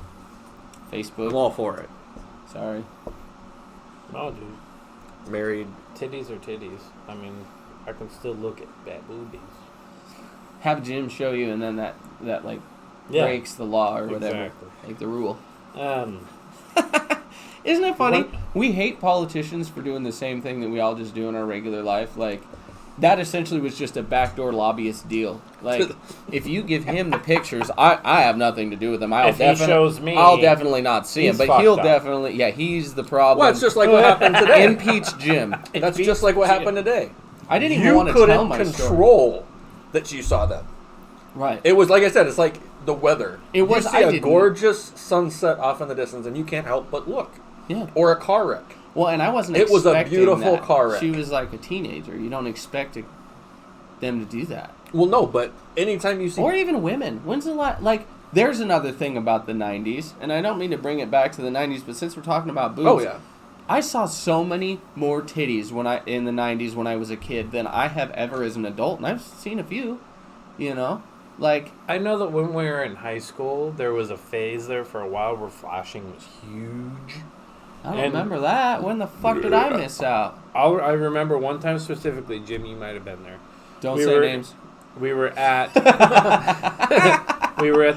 Facebook. I'm all for it. Sorry. No, dude. Married. Titties are titties. I mean, I can still look at bad boobies. have Jim show you, and then that like breaks the law or whatever, like the rule. Isn't it funny? We hate politicians for doing the same thing that we all just do in our regular life. Like, that essentially was just a backdoor lobbyist deal. Like, if you give him the pictures, I have nothing to do with them. If he shows me, I'll definitely not see him, but he'll definitely, he's the problem. Well, it's just like what happened today. Impeach Jim. That's just like what happened today. I didn't even want to tell my story. You couldn't control that you saw them. Right. It was, like I said, it's like the weather. It was. You see a gorgeous sunset off in the distance, and you can't help but look. Yeah. Or a car wreck. Well, and I wasn't. It was a beautiful that. car wreck. She was like a teenager. You don't expect them to do that. Well, no, but anytime you see, or even women. When's the last? Like, there's another thing about the '90s, and I don't mean to bring it back to the '90s, but since we're talking about boobs, I saw so many more titties in the '90s when I was a kid than I have ever as an adult, and I've seen a few. You know, like I know that when we were in high school, there was a phase there for a while where flashing was huge. I don't remember that. When the fuck did I miss out? I remember one time specifically, Jim, you might have been there. Don't say names. We were at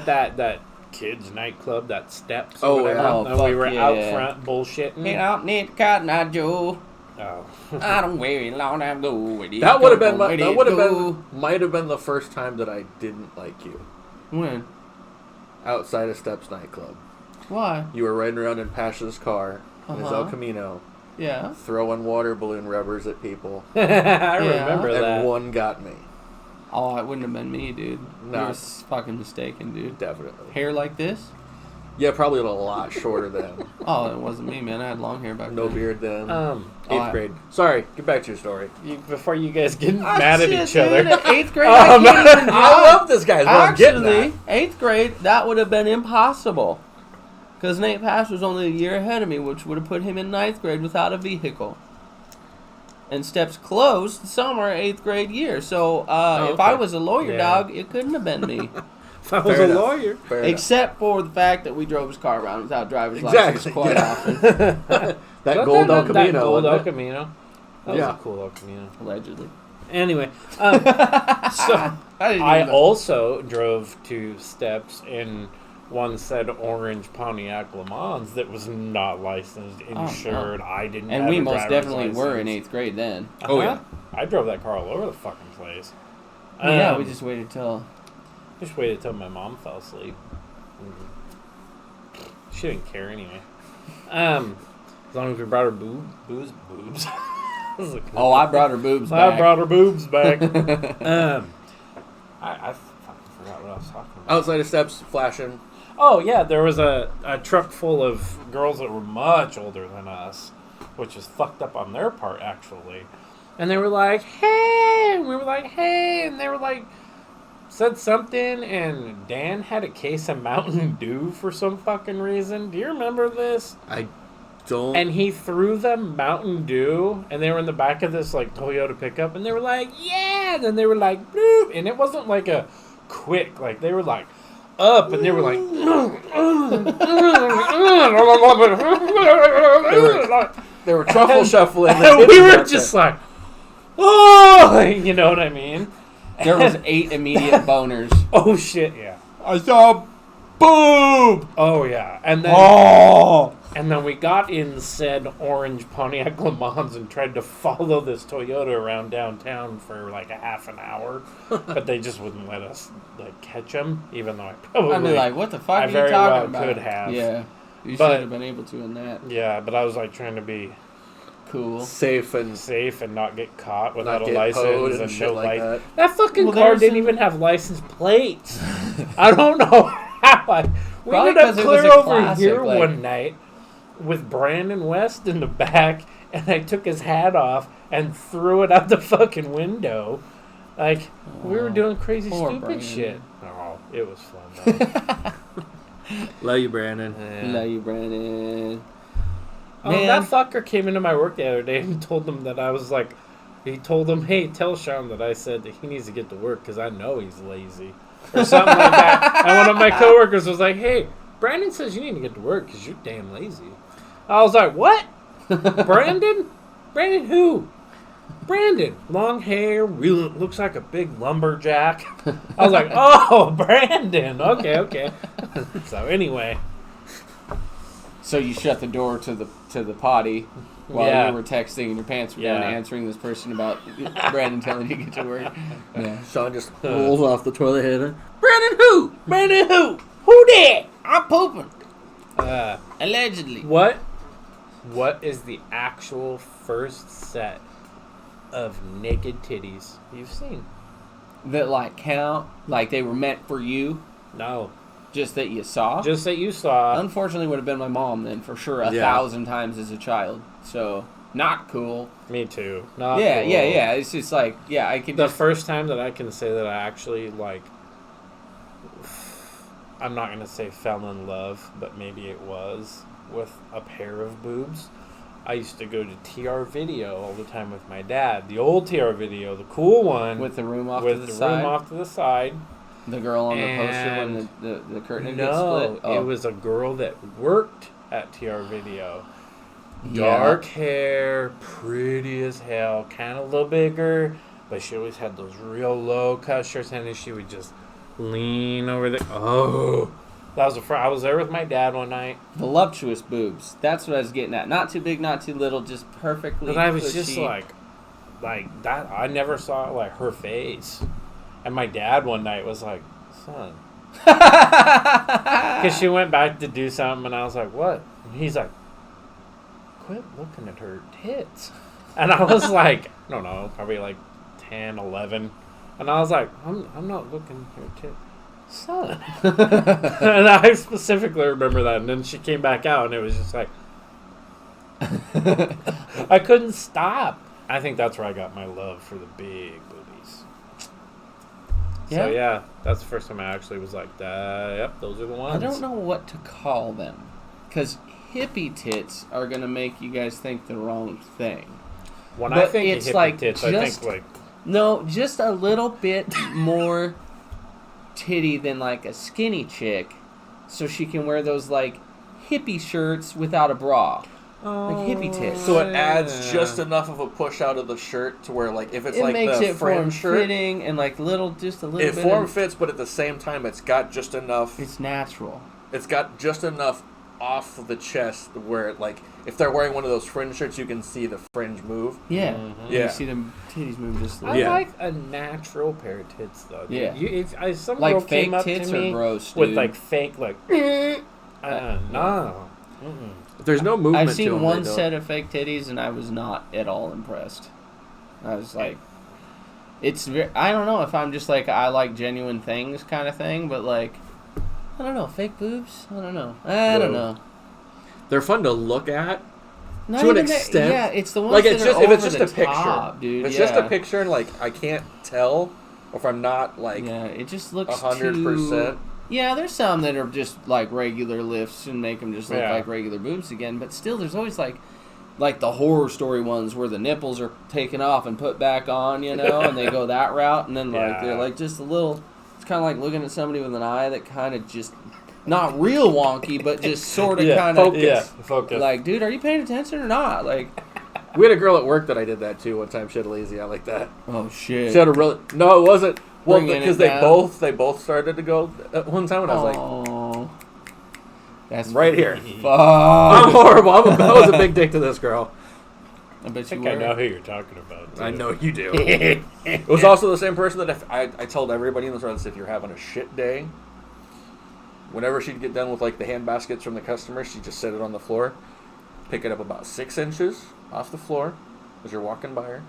that kids nightclub, that Steps. Oh, and we were out front bullshitting. You don't need Cotton Eye Joe. Oh. I don't wear long time ago. That might have been the first time that I didn't like you. When? Outside of Steps nightclub. Why? You were riding around in Pasha's car in his El Camino. Yeah. Throwing water balloon rubbers at people. I remember that. And one got me. Oh, it wouldn't have been me, dude. No. You were fucking mistaken, dude. Definitely. Hair like this? Yeah, probably a lot shorter then. Oh, it wasn't me, man. I had long hair back then. No beard then. 8th grade. Sorry, get back to your story. Before you guys get mad at each other. 8th grade, I can't even I love this guy. Actually, 8th grade, that would have been impossible. Because Nate Pass was only a year ahead of me, which would have put him in 9th grade without a vehicle. And Steps closed summer 8th grade year. So if I was a lawyer, dog, it couldn't have been me. If I was a lawyer. Except for the fact that we drove his car around without driver's license quite often. That gold El Camino. That gold El Camino. That was a cool El Camino. Allegedly. Anyway, so I also drove to Steps in one said orange Pontiac Le Mans that was not licensed, insured. I didn't. And we most definitely were in 8th grade then. Oh yeah, I drove that car all over the fucking place. Yeah, we just waited till my mom fell asleep. She didn't care anyway. As long as we brought her boobs. Oh, I brought her boobs back. I brought her boobs back. I fucking forgot what I was talking about. Outside of Steps, flashing. Oh, yeah, there was a truck full of girls that were much older than us, which is fucked up on their part, actually. And they were like, hey! And we were like, hey! And they were like, said something, and Dan had a case of Mountain Dew for some fucking reason. Do you remember this? I don't. And he threw them Mountain Dew, and they were in the back of this, like, Toyota pickup, and they were like, yeah! And then they were like, boop! And it wasn't like a quick, like, they were like, up, and they were like, they were truffle shuffling. And we were just like, oh, you know what I mean? There was 8 immediate boners. Oh shit, yeah. I saw a boob. Oh yeah, and then we got in said orange Pontiac Le Mans and tried to follow this Toyota around downtown for like a half an hour, but they just wouldn't let us like catch them, even though I'd be like, what the fuck are you talking about? Could have. Yeah, you should have been able to in that. Yeah, but I was like trying to be cool, safe and not get caught without a license and shit no like license. That fucking car didn't even have license plates. I don't know how. We ended up clear over here one night with Brandon West in the back, and I took his hat off and threw it out the fucking window. Like, we were doing crazy, stupid Brandon. Shit. Oh, it was fun, though. Love you, Brandon. Yeah. Love you, Brandon. Oh, that fucker came into my work the other day and told him that I was like, he told him, hey, tell Sean that I said that he needs to get to work because I know he's lazy. Or something like that. And one of my coworkers was like, hey, Brandon says you need to get to work because you're damn lazy. I was like, what? Brandon? Brandon who? Brandon, long hair, really looks like a big lumberjack. I was like, oh, Brandon. Okay. So anyway. So you shut the door to the potty while you were texting and your pants were down answering this person about Brandon telling you to get to work. Yeah. Sean just rolls off the toilet head. Brandon who? Brandon who? Who did? I'm pooping. Allegedly. What is the actual first set of naked titties you've seen? That like count? Like they were meant for you? No. Just that you saw? Just that you saw. Unfortunately, would have been my mom then, for sure, 1,000 times as a child. So, not cool. Me too. Not cool. Yeah. It's just like, I could The first time that I can say that I actually, like, I'm not going to say fell in love, but maybe it was, with a pair of boobs. I used to go to TR Video all the time with my dad. The old TR Video, the cool one. With the room off to the side? With the room off to the side. The girl on the poster when the curtain gets split? No, it was a girl that worked at TR Video. Dark hair, pretty as hell, kind of a little bigger, but she always had those real low cut shirts, and then she would just lean over the... Oh, that was I was there with my dad one night. Voluptuous boobs. That's what I was getting at. Not too big, not too little, just perfectly But I was cushy. just like that. I never saw like her face. And my dad one night was like, son. Because she went back to do something, and I was like, what? And he's like, quit looking at her tits. And I was like, I don't know, probably like 10, 11. And I was like, I'm not looking at her tits. Son. And I specifically remember that. And then she came back out, and it was just like, I couldn't stop. I think that's where I got my love for the big boobies. Yeah? So, yeah, that's the first time I actually was like, yep, those are the ones. I don't know what to call them. Because hippie tits are going to make you guys think the wrong thing. When But I think it's of hippie like tits, I just- think like... No, just a little bit more titty than like a skinny chick. So she can wear those like hippie shirts without a bra. Like hippie tits. So it adds just enough of a push out of the shirt to where, like, if it's It like makes the it fringe shirt, form-fitting and like just a little it bit. form fits, but at the same time, it's got just enough. It's natural. It's got just enough off the chest where, like, if they're wearing one of those fringe shirts, you can see the fringe move. Yeah. Mhm. Yeah. You see them titties move just a I little. Yeah. like a natural pair of tits, though. Dude. Yeah. Some Like girl fake came up tits to are me gross, with dude. like fake, like, no. Mm-mm. There's no movement. I've to seen them, one they don't. set of fake titties and I was not at all impressed. I was like, I don't know if I'm just like, I like genuine things kind of thing, but like, I don't know, fake boobs? I don't know. I don't know. They're fun to look at. Not To an even that- extent. yeah, it's the ones Like, that it's are just if it's over just a the picture, top, dude. If it's yeah. just a picture, and like I can't tell, or if I'm not like Yeah, it just looks 100%. Yeah, there's some that are just like regular lifts and make them just look Yeah. like regular boobs again. But still, there's always like the horror story ones where the nipples are taken off and put back on, you know, and they go that route, and then like they're like just a little. It's kind of like looking at somebody with an eye that kind of just not real wonky, but just sort of kind of focus. like, dude, are you paying attention or not? Like, We had a girl at work that I did that too one time. She had a lazy eye like that. oh shit. She had a really no, it wasn't. Well, Bringing because it they down. both started to go at one time, and I was like, oh, that's right here. Fuck. I'm horrible. I was a big dick to this girl. I bet I you think were. I know who you're talking about. Too. I know you do. It was also the same person that I told everybody in the restaurant, if you're having a shit day, whenever she'd get done with like the hand baskets from the customers, she'd just set it on the floor, pick it up about 6 inches off the floor as you're walking by her,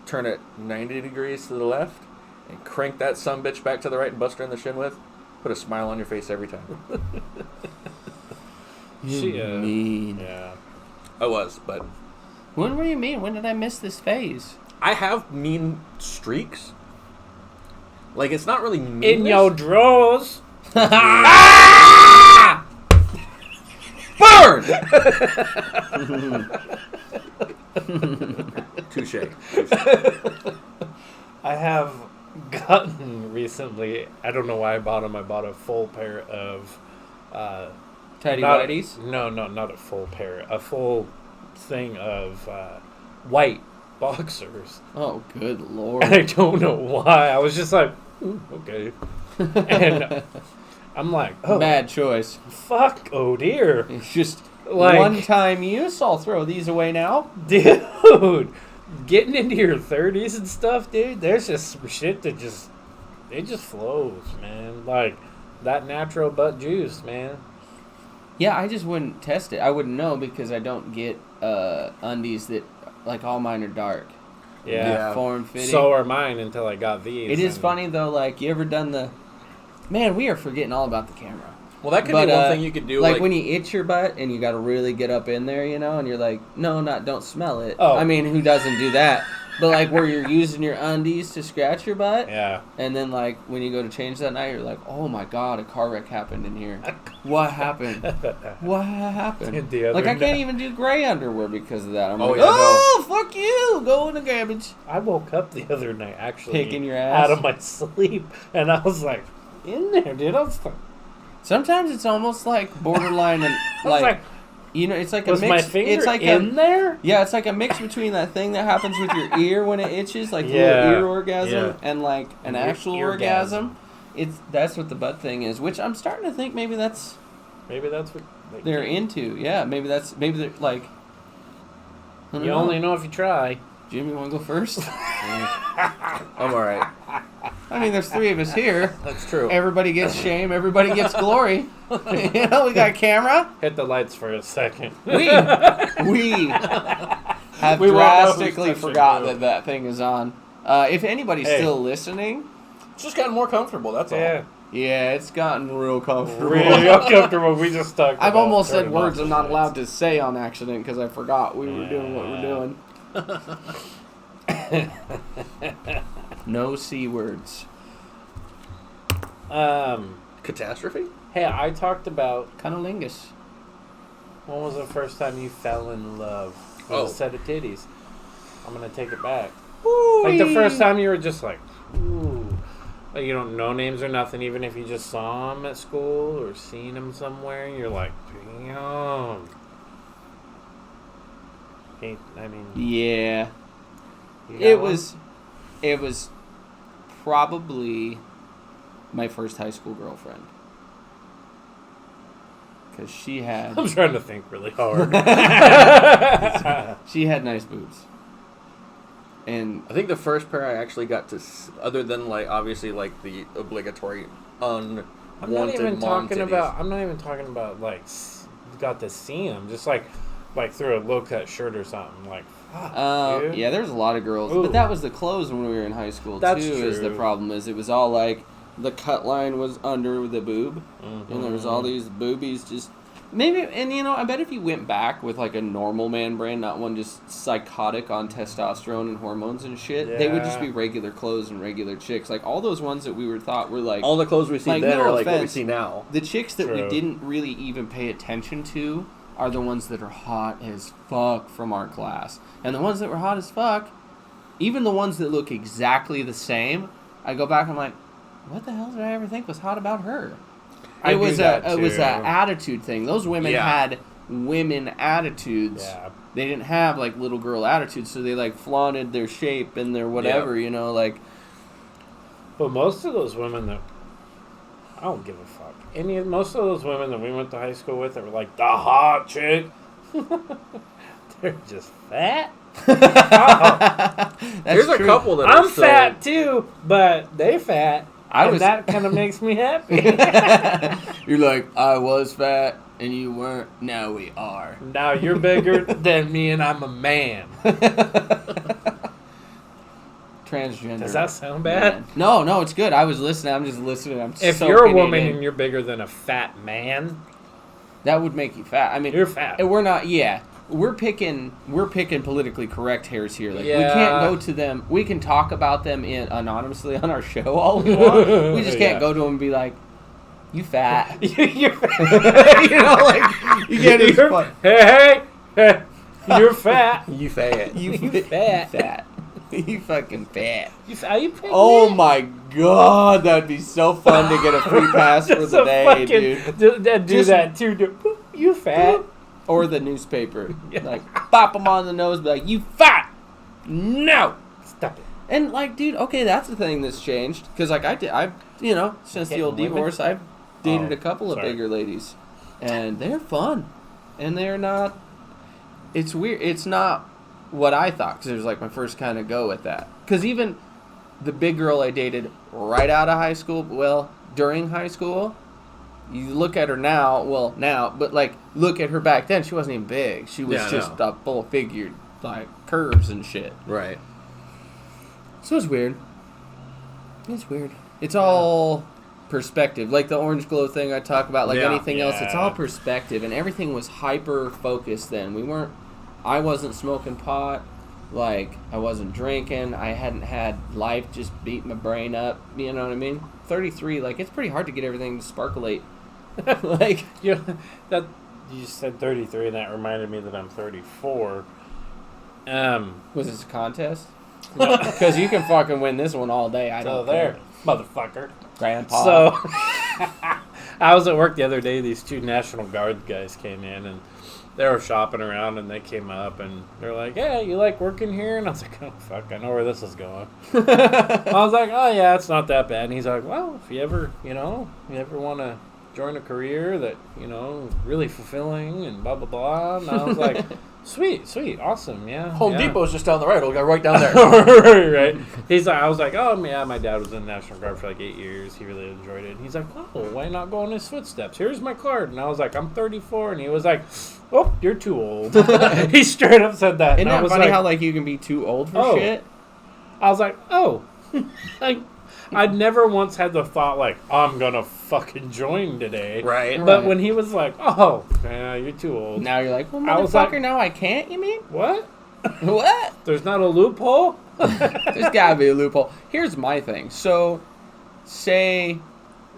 turn it 90 degrees to the left, and crank that sumbitch back to the right and bust her in the shin with. Put a smile on your face every time. You mean. Yeah. I was, but What do you mean? When did I miss this phase? I have mean streaks. Like, it's not really mean. In your drawers. Burn! Touche. I have gotten recently, I don't know why I bought them. I bought a full pair of Tidy not- whities? No, not a full pair. A full thing of white boxers. Oh, good lord. And I don't know why. I was just like, okay. And I'm like, oh. Bad choice. Fuck, oh dear. It's just Like, one-time use. I'll throw these away now. dude, getting into your 30s and stuff, dude, there's just some shit that it just flows, man. Like, that natural butt juice, man. Yeah, I just wouldn't test it. I wouldn't know because I don't get undies that, like, all mine are dark. Yeah. Form-fitting. So are mine until I got these. It is funny, though, like, you ever done the... Man, we are forgetting all about the camera. Well, that could be one thing you could do. Like when you itch your butt and you got to really get up in there, you know, and you're like, no, don't smell it. Oh. I mean, who doesn't do that? But like where you're using your undies to scratch your butt. Yeah. And then like when you go to change that night, you're like, oh my God, a car wreck happened in here. What happened? What happened? Like I can't even do gray underwear because of that. I'm like, oh, fuck you. Go in the garbage. I woke up the other night actually Picking your ass out of my sleep and I was like, in there, dude. I was like, sometimes it's almost like borderline and like you know, it's like a was mix. My finger it's like in there? Yeah, it's like a mix between that thing that happens with your ear when it itches, like little ear orgasm, and like an actual orgasm. That's what the butt thing is, which I'm starting to think maybe that's what they're into. Yeah, maybe they're like. You only know if you try. Jim, you want to go first? I'm all right. I mean, there's three of us here. That's true. Everybody gets shame. Everybody gets glory. You know, we got a camera. Hit the lights for a second. We have drastically forgot that thing is on. If anybody's still listening, It's just gotten more comfortable. That's all. Yeah, it's gotten real comfortable. Really uncomfortable. We just talked. I've almost said words I'm not allowed to say on accident because I forgot we were doing what we're doing. No C words. Catastrophe? Hey, I talked about Cunnilingus. when was the first time you fell in love with a set of titties? I'm gonna take it back. Ooh-wee. Like the first time you were just like, ooh. Like you don't know names or nothing, even if you just saw them at school or seen them somewhere, and you're like, damn. I mean, Yeah. you got It one? was probably my first high school girlfriend. Because she had... I'm trying to think really hard. She had nice boobs. And I think the first pair I actually got to, other than like obviously like the obligatory unwanted I'm not even mom talking titties. about like got to see them, just like through a low cut shirt or something. Like, dude. yeah, there's a lot of girls, Ooh. but that was the clothes when we were in high school That's too. Is the true. problem is it was all like the cut line was under the boob, and there was all these boobies just maybe. And you know, I bet if you went back with like a normal man brand, not one just psychotic on testosterone and hormones and shit, they would just be regular clothes and regular chicks. Like all those ones that we were thought were like All the clothes we see like, then no are like what we offense. see now. The chicks that True. we didn't really even pay attention to are the ones that are hot as fuck from our class. And the ones that were hot as fuck, even the ones that look exactly the same, I go back and I'm like, what the hell did I ever think was hot about her? I It do was that a too. attitude thing. Those women had women attitudes. Yeah. They didn't have like little girl attitudes, so they like flaunted their shape and their whatever, you know, like. But most of those women that I don't give a fuck. Most of those women that we went to high school with that were like the hot chick, they're just fat. There's a couple that I'm are so, fat too, but they fat. That kind of makes me happy. You're like, I was fat and you weren't. Now we are. Now you're bigger than me, and I'm a man. Transgender. Does that sound bad? Man. No, it's good. I was listening. I'm just listening. I'm If soaking you're a it woman in. and you're bigger than a fat man, That would make you fat. I mean, you're fat. And we're not. Yeah, we're picking politically correct hairs here. Like we Yeah. can't go to them. We can talk about them anonymously on our show all we want. We just can't go to them and be like, "You fat." You're fat. You know, like you can't just You're- fuck- hey, you're fat. You fat. You fat. fat. You fucking fat. Are you picking Oh it? my god, that'd be so fun to get a free pass for Just the a day, fucking- dude. Do Just- that too. Boop, you fat. Or the newspaper. Yeah. Like, pop them on the nose, be like, you fat! no. Stop it. And like, dude, okay, that's the thing that's changed. Because like since the old Hitting women? divorce, I've dated a couple of sorry. bigger ladies, and they're fun, and they're not. It's weird. It's not what I thought, because it was like my first kind of go with that. Because even the big girl I dated right out of high school, well, during high school, you look at her now, but like look at her back then, she wasn't even big. She was just a full figured, like curves and shit. Right. So it's weird. It's weird. It's all perspective. Like the orange glow thing I talk about, like anything else, it's all perspective. And everything was hyper focused then. I wasn't smoking pot. Like, I wasn't drinking. I hadn't had life just beat my brain up. You know what I mean? 33, like, it's pretty hard to get everything to sparklate. Like, You said 33, and that reminded me that I'm 34. was this a contest? Because you can fucking win this one all day. I don't there, care. motherfucker. Grandpa. So, I was at work the other day. These two National Guard guys came in, and they were shopping around, and they came up, and they're like, "Hey, you like working here?" And I was like, "Oh, fuck, I know where this is going." I was like, "Oh, yeah, it's not that bad." And he's like, "Well, if you ever want to join a career that, really fulfilling and blah, blah, blah." And I was like, sweet, awesome, yeah. Home Depot's just down the right. We'll go right down there. Right. I was like, "Oh, yeah, my dad was in the National Guard for like 8 years. He really enjoyed it." And he's like, "Oh, why not go in his footsteps? Here's my card." And I was like, "I'm 34. And he was like, "Oh, you're too old." He straight up said that. Isn't and I that was funny like, how, like, you can be too old for shit? I was like, "Oh." I'd never once had the thought, like, I'm going to fucking join today. Right. But when he was like, "Oh, yeah, you're too old." Now you're like, well, I was like, motherfucker, now I can't, you mean? What? What? There's not a loophole? There's gotta be a loophole. Here's my thing. So, say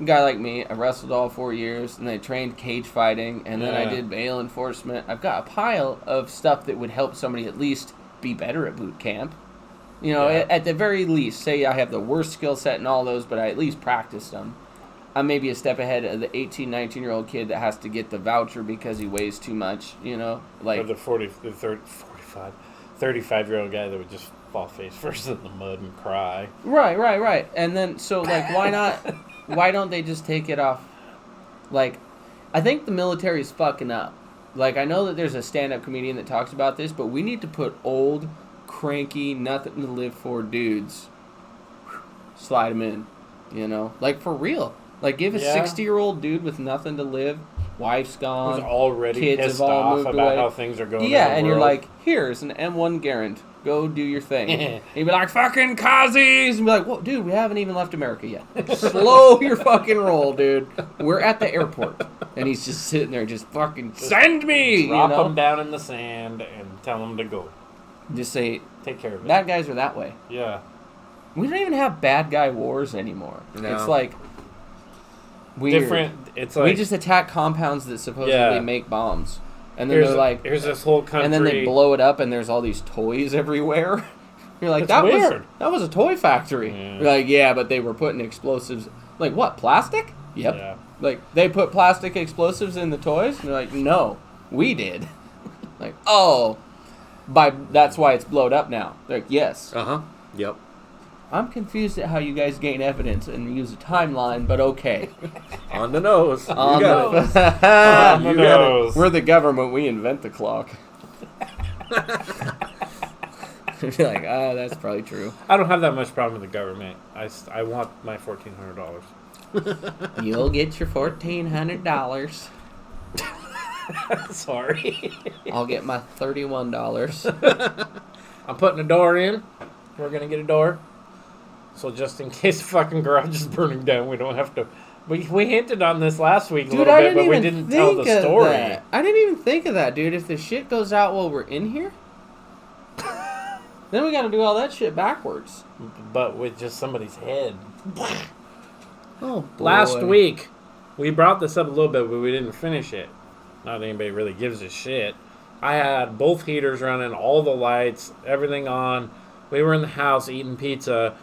a guy like me, I wrestled all 4 years, and I trained cage fighting, and then I did bail enforcement. I've got a pile of stuff that would help somebody at least be better at boot camp. At the very least, say I have the worst skill set in all those, but I at least practiced them. I'm maybe a step ahead of the 18, 19-year-old kid that has to get the voucher because he weighs too much, Like, Or the 35-year-old guy that would just fall face first in the mud and cry. Right. And then, so, like, why don't they just take it off? Like, I think the military's fucking up. Like, I know that there's a stand-up comedian that talks about this, but we need to put old, cranky, nothing to live for dudes, slide them in, like, for real. Like, give a 60-year-old dude with nothing to live, wife's gone, Who's already kids pissed have all off moved about away. how things are going. Yeah, in the and you're world. like, here's an M1 Garand. Go do your thing. He'd be like, fucking Kazi's! And be like, whoa, dude, we haven't even left America yet. Slow your fucking roll, dude. We're at the airport. And he's just sitting there, just fucking, send me! Drop them down in the sand and tell them to go. Just say, Take care of it. bad guys are that way. Yeah. We don't even have bad guy wars anymore. No. It's like, weird. Different. It's like We just attack compounds that supposedly make bombs. And then they're like, here's this whole country. and then they blow it up, and there's all these toys everywhere. You're like, That's weird. that was a toy factory. Yeah. You're like, yeah, but they were putting explosives. Like, what, plastic? Yep. Yeah. Like, they put plastic explosives in the toys? And they're like, no, we did. Like, oh, that's why it's blowed up now. They're like, yes. Uh-huh. Yep. I'm confused at how you guys gain evidence and use a timeline, but okay. On the nose. On You got it. On the You got it. nose. We're the government. We invent the clock. You're like, that's probably true. I don't have that much problem with the government. I want my $1,400. You'll get your $1,400. Sorry. I'll get my $31. I'm putting a door in. We're going to get a door. So just in case the fucking garage is burning down, we don't have to... We hinted on this last week a little bit, but we didn't tell the story. That. I didn't even think of that, dude. If the shit goes out while we're in here, then we got to do all that shit backwards. But with just somebody's head. Oh, boy. Last week, we brought this up a little bit, but we didn't finish it. Not that anybody really gives a shit. I had both heaters running, all the lights, everything on. We were in the house eating pizza.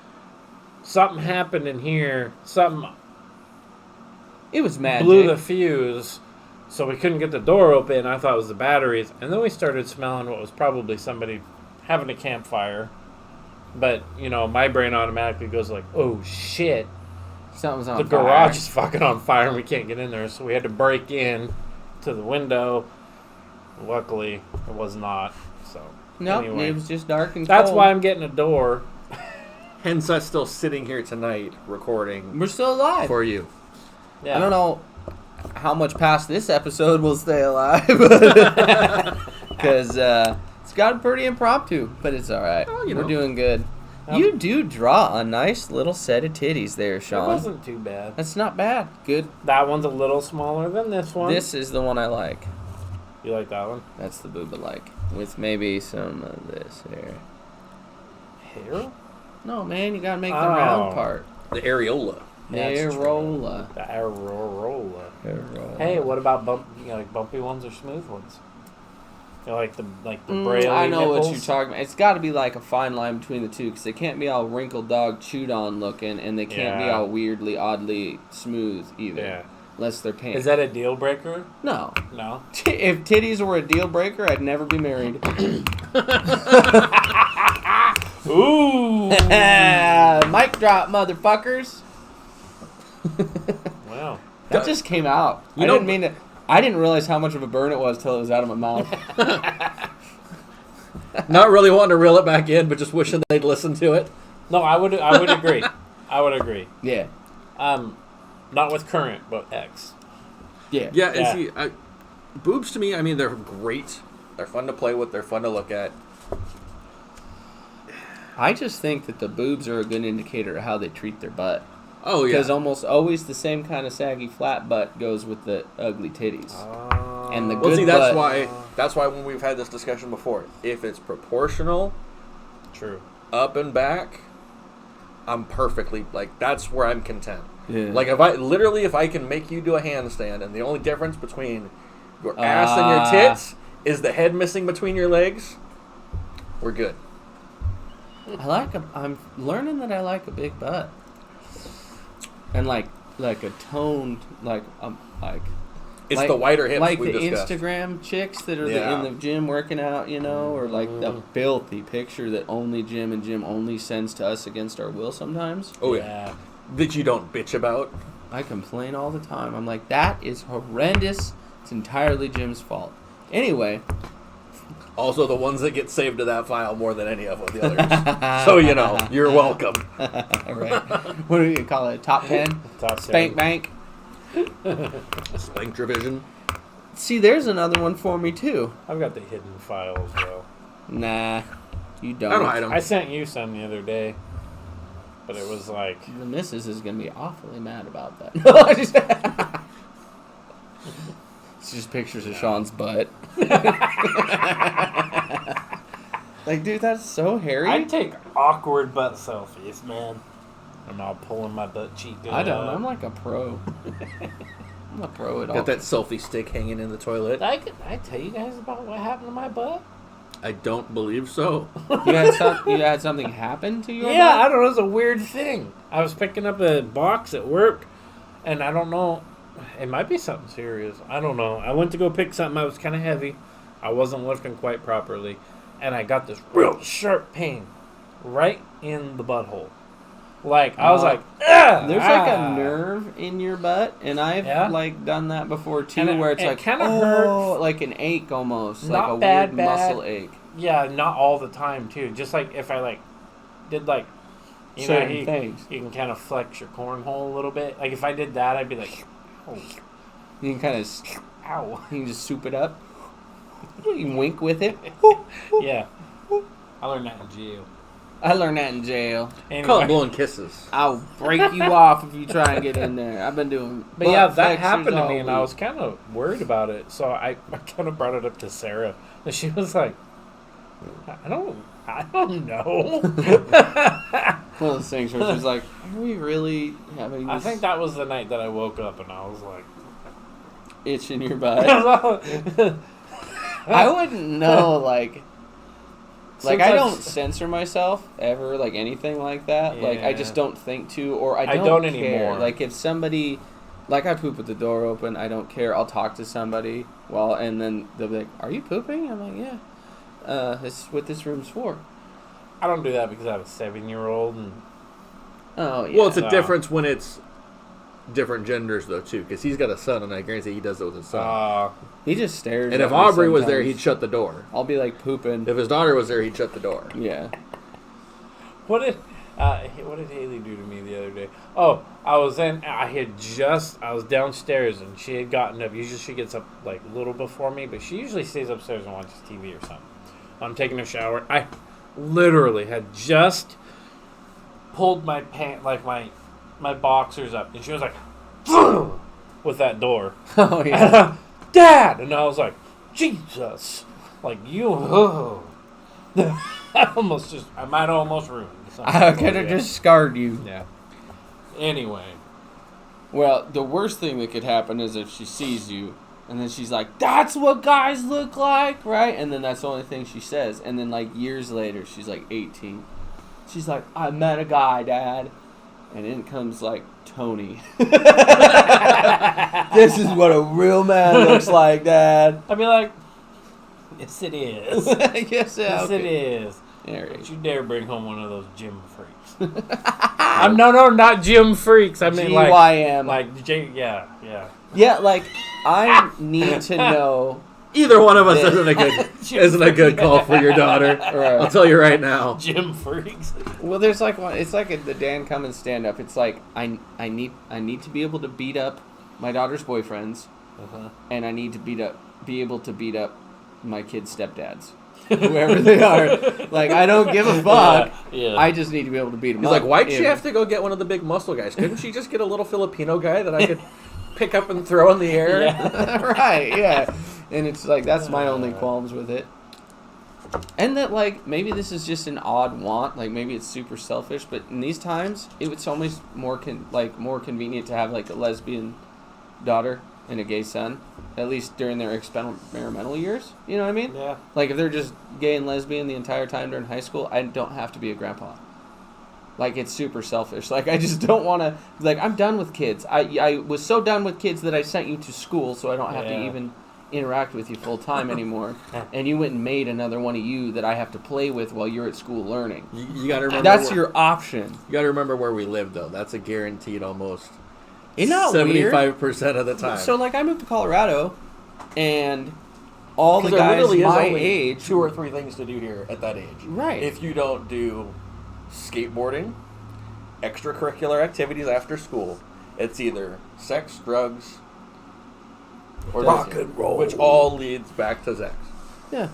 Something happened in here. Something It was magic. blew the fuse, so we couldn't get the door open. I thought it was the batteries. And then we started smelling what was probably somebody having a campfire, but my brain automatically goes like, "Oh shit, Something's on the fire. garage is fucking on fire and we can't get in there." So we had to break in to the window. Luckily, it was not. So Nope, anyway, it was just dark and that's cold. why I'm getting a door. Hence us still sitting here tonight recording We're still alive. for you. Yeah. I don't know how much past this episode we'll stay alive. Because it's gotten pretty impromptu, but it's all right. Oh, We're doing good. You do draw a nice little set of titties there, It Sean. wasn't too bad. That's not bad. Good. That one's a little smaller than this one. This is the one I like. You like that one? That's the boob I like. With maybe some of this here. Hair? No, man, you gotta make the Oh. round part. The areola. That's true. Areola. The areola. Areola. Hey, what about bumpy ones or smooth ones? You like the braille I know nipples? what you're talking about. It's got to be like a fine line between the two because they can't be all wrinkled dog chewed on looking and they can't be Yeah. all weirdly, oddly smooth either. Yeah. Unless they're pink. Is that a deal breaker? No. No. If titties were a deal breaker, I'd never be married. Ooh. Mic drop, motherfuckers. Wow. That just came out. You I know- didn't mean to. I didn't realize how much of a burn it was till it was out of my mouth. Not really wanting to reel it back in, but just wishing they'd listen to it. No, I would agree. I would agree. Yeah. Not with current, but X. Yeah. Yeah, Yeah. and see, boobs to me, I mean, they're great. They're fun to play with. They're fun to look at. I just think that the boobs are a good indicator of how they treat their butt. Oh, yeah. Because almost always the same kind of saggy flat butt goes with the ugly titties. And the Well, good see, butt. that's why when we've had this discussion before, if it's proportional, True. up and back, I'm perfectly, that's where I'm content. Yeah. Like, if I can make you do a handstand, and the only difference between your ass and your tits is the head missing between your legs, we're good. I'm learning that I like a big butt. And like a toned, It's the wider hips like we the discussed. Instagram chicks that are Yeah. in the gym working out, or like the filthy picture that only Jim and Jim only sends to us against our will sometimes. Oh, yeah. That you don't bitch about. I complain all the time. I'm like, that is horrendous. It's entirely Jim's fault. Anyway. Also, the ones that get saved to that file more than any of the others. So, you're welcome. All right. What do you call it? Top 10? Top Spank 10. bank? Spank division. See, there's another one for me, too. I've got the hidden file as well. Nah, you don't. I don't hide them. I sent you some the other day, but it was like The missus is going to be awfully mad about that. It's just pictures of Sean's butt. Like, dude, that's so hairy. I take awkward butt selfies, man. I'm all pulling my butt cheek. I don't. I'm like a pro. I'm a pro at all. Got that selfie stick hanging in the toilet. Did I tell you guys about what happened to my butt? I don't believe so. You had something happen to you? Yeah, I don't know. It was a weird thing. I was picking up a box at work, and I don't know. It might be something serious. I don't know. I went to go pick something that was kind of heavy. I wasn't lifting quite properly, and I got this real sharp pain right in the butthole. Like, I was like, ugh! There's like a nerve in your butt, and I've like done that before too, And where it's it like kinda hurts. like an ache almost, Not like a bad, weird muscle ache. Yeah, not all the time, too. Just like if I, did, Certain things. You can kind of flex your cornhole a little bit. Like, if I did that, I'd be like, oh, You can kind of, ow. you can just soup it up. You can wink with it. Yeah. I learned that in jail. I learned that in jail. Anyway. Call it blowing kisses. I'll break you off if you try and get in there. I've been doing. But yeah, butt that flexors happened to all me, and I week. was kind of worried about it. So I kind of brought it up to Sarah, and she was like, "I don't know." One of those things where she's like, "Are we really having this I think that was the night that I woke up, and I was like, itch in your butt?" I wouldn't know, like I don't censor myself ever, like anything like that. Like I just Yeah. don't think to, or I I don't don't care. anymore. Like if somebody, like I poop with the door open, I don't care. I'll talk to somebody and then they'll be like, "Are you pooping?" I'm like, "Yeah." This is what this room's for. I don't do that because I have a 7-year-old. And Oh, yeah. Well, it's a difference when it's different genders, though, too, because he's got a son, and I guarantee he does it with his son. He just stares. And at if me Aubrey was there, sometimes. he'd shut the door. I'll be like pooping. If his daughter was there, he'd shut the door. Yeah. what did Haley do to me the other day? Oh, I was downstairs and she had gotten up. Usually she gets up like a little before me, but she usually stays upstairs and watches TV or something. I'm taking a shower. I literally had just pulled my my boxers up, and she was like, with that door. Oh, yeah. Dad! And I was like, Jesus! Like, you. I might almost ruined something. I could have just scarred you. Yeah. Anyway. Well, the worst thing that could happen is if she sees you, and then she's like, that's what guys look like, right? And then that's the only thing she says. And then, like, years later, she's like 18. She's like, I met a guy, Dad. And in comes, like, Tony. This is what a real man looks like, Dad. I'd be like, yes, it is. Yes, Yes, it is. Yeah, right. Don't you dare bring home one of those gym freaks. No, not gym freaks. I mean, GYM. yeah. Yeah, like, I need to know. Either one of us isn't a good call for your daughter. Right. I'll tell you right now. Gym freaks. Well, there's like one. It's like the Dan Cummins stand up. It's like I need to be able to beat up my daughter's boyfriends, and I need to be able to beat up my kids' stepdads, whoever they are. Like, I don't give a fuck. Yeah. I just need to be able to beat them. He's like, why'd she have to go get one of the big muscle guys? Couldn't she just get a little Filipino guy that I could pick up and throw in the air? Yeah. Right? Yeah. And it's like, that's my only qualms with it. And that, like, maybe this is just an odd want. Like, maybe it's super selfish. But in these times, it's almost more convenient to have, like, a lesbian daughter and a gay son. At least during their experimental years. You know what I mean? Yeah. Like, if they're just gay and lesbian the entire time during high school, I don't have to be a grandpa. Like, it's super selfish. Like, I just don't want to... Like, I'm done with kids. I was so done with kids that I sent you to school so I don't have to even... interact with you full time anymore, and you went and made another one of you that I have to play with while you're at school learning. You got to remember that's your option. You got to remember where we live, though. That's a guaranteed almost. Isn't that 75% of the time. So, like, I moved to Colorado, and all the guys really my is only age, 2 or 3 things to do here at that age. Right? If you don't do skateboarding, extracurricular activities after school, it's either sex, drugs, or rock dancing, and roll, which all leads back to sex. Yeah.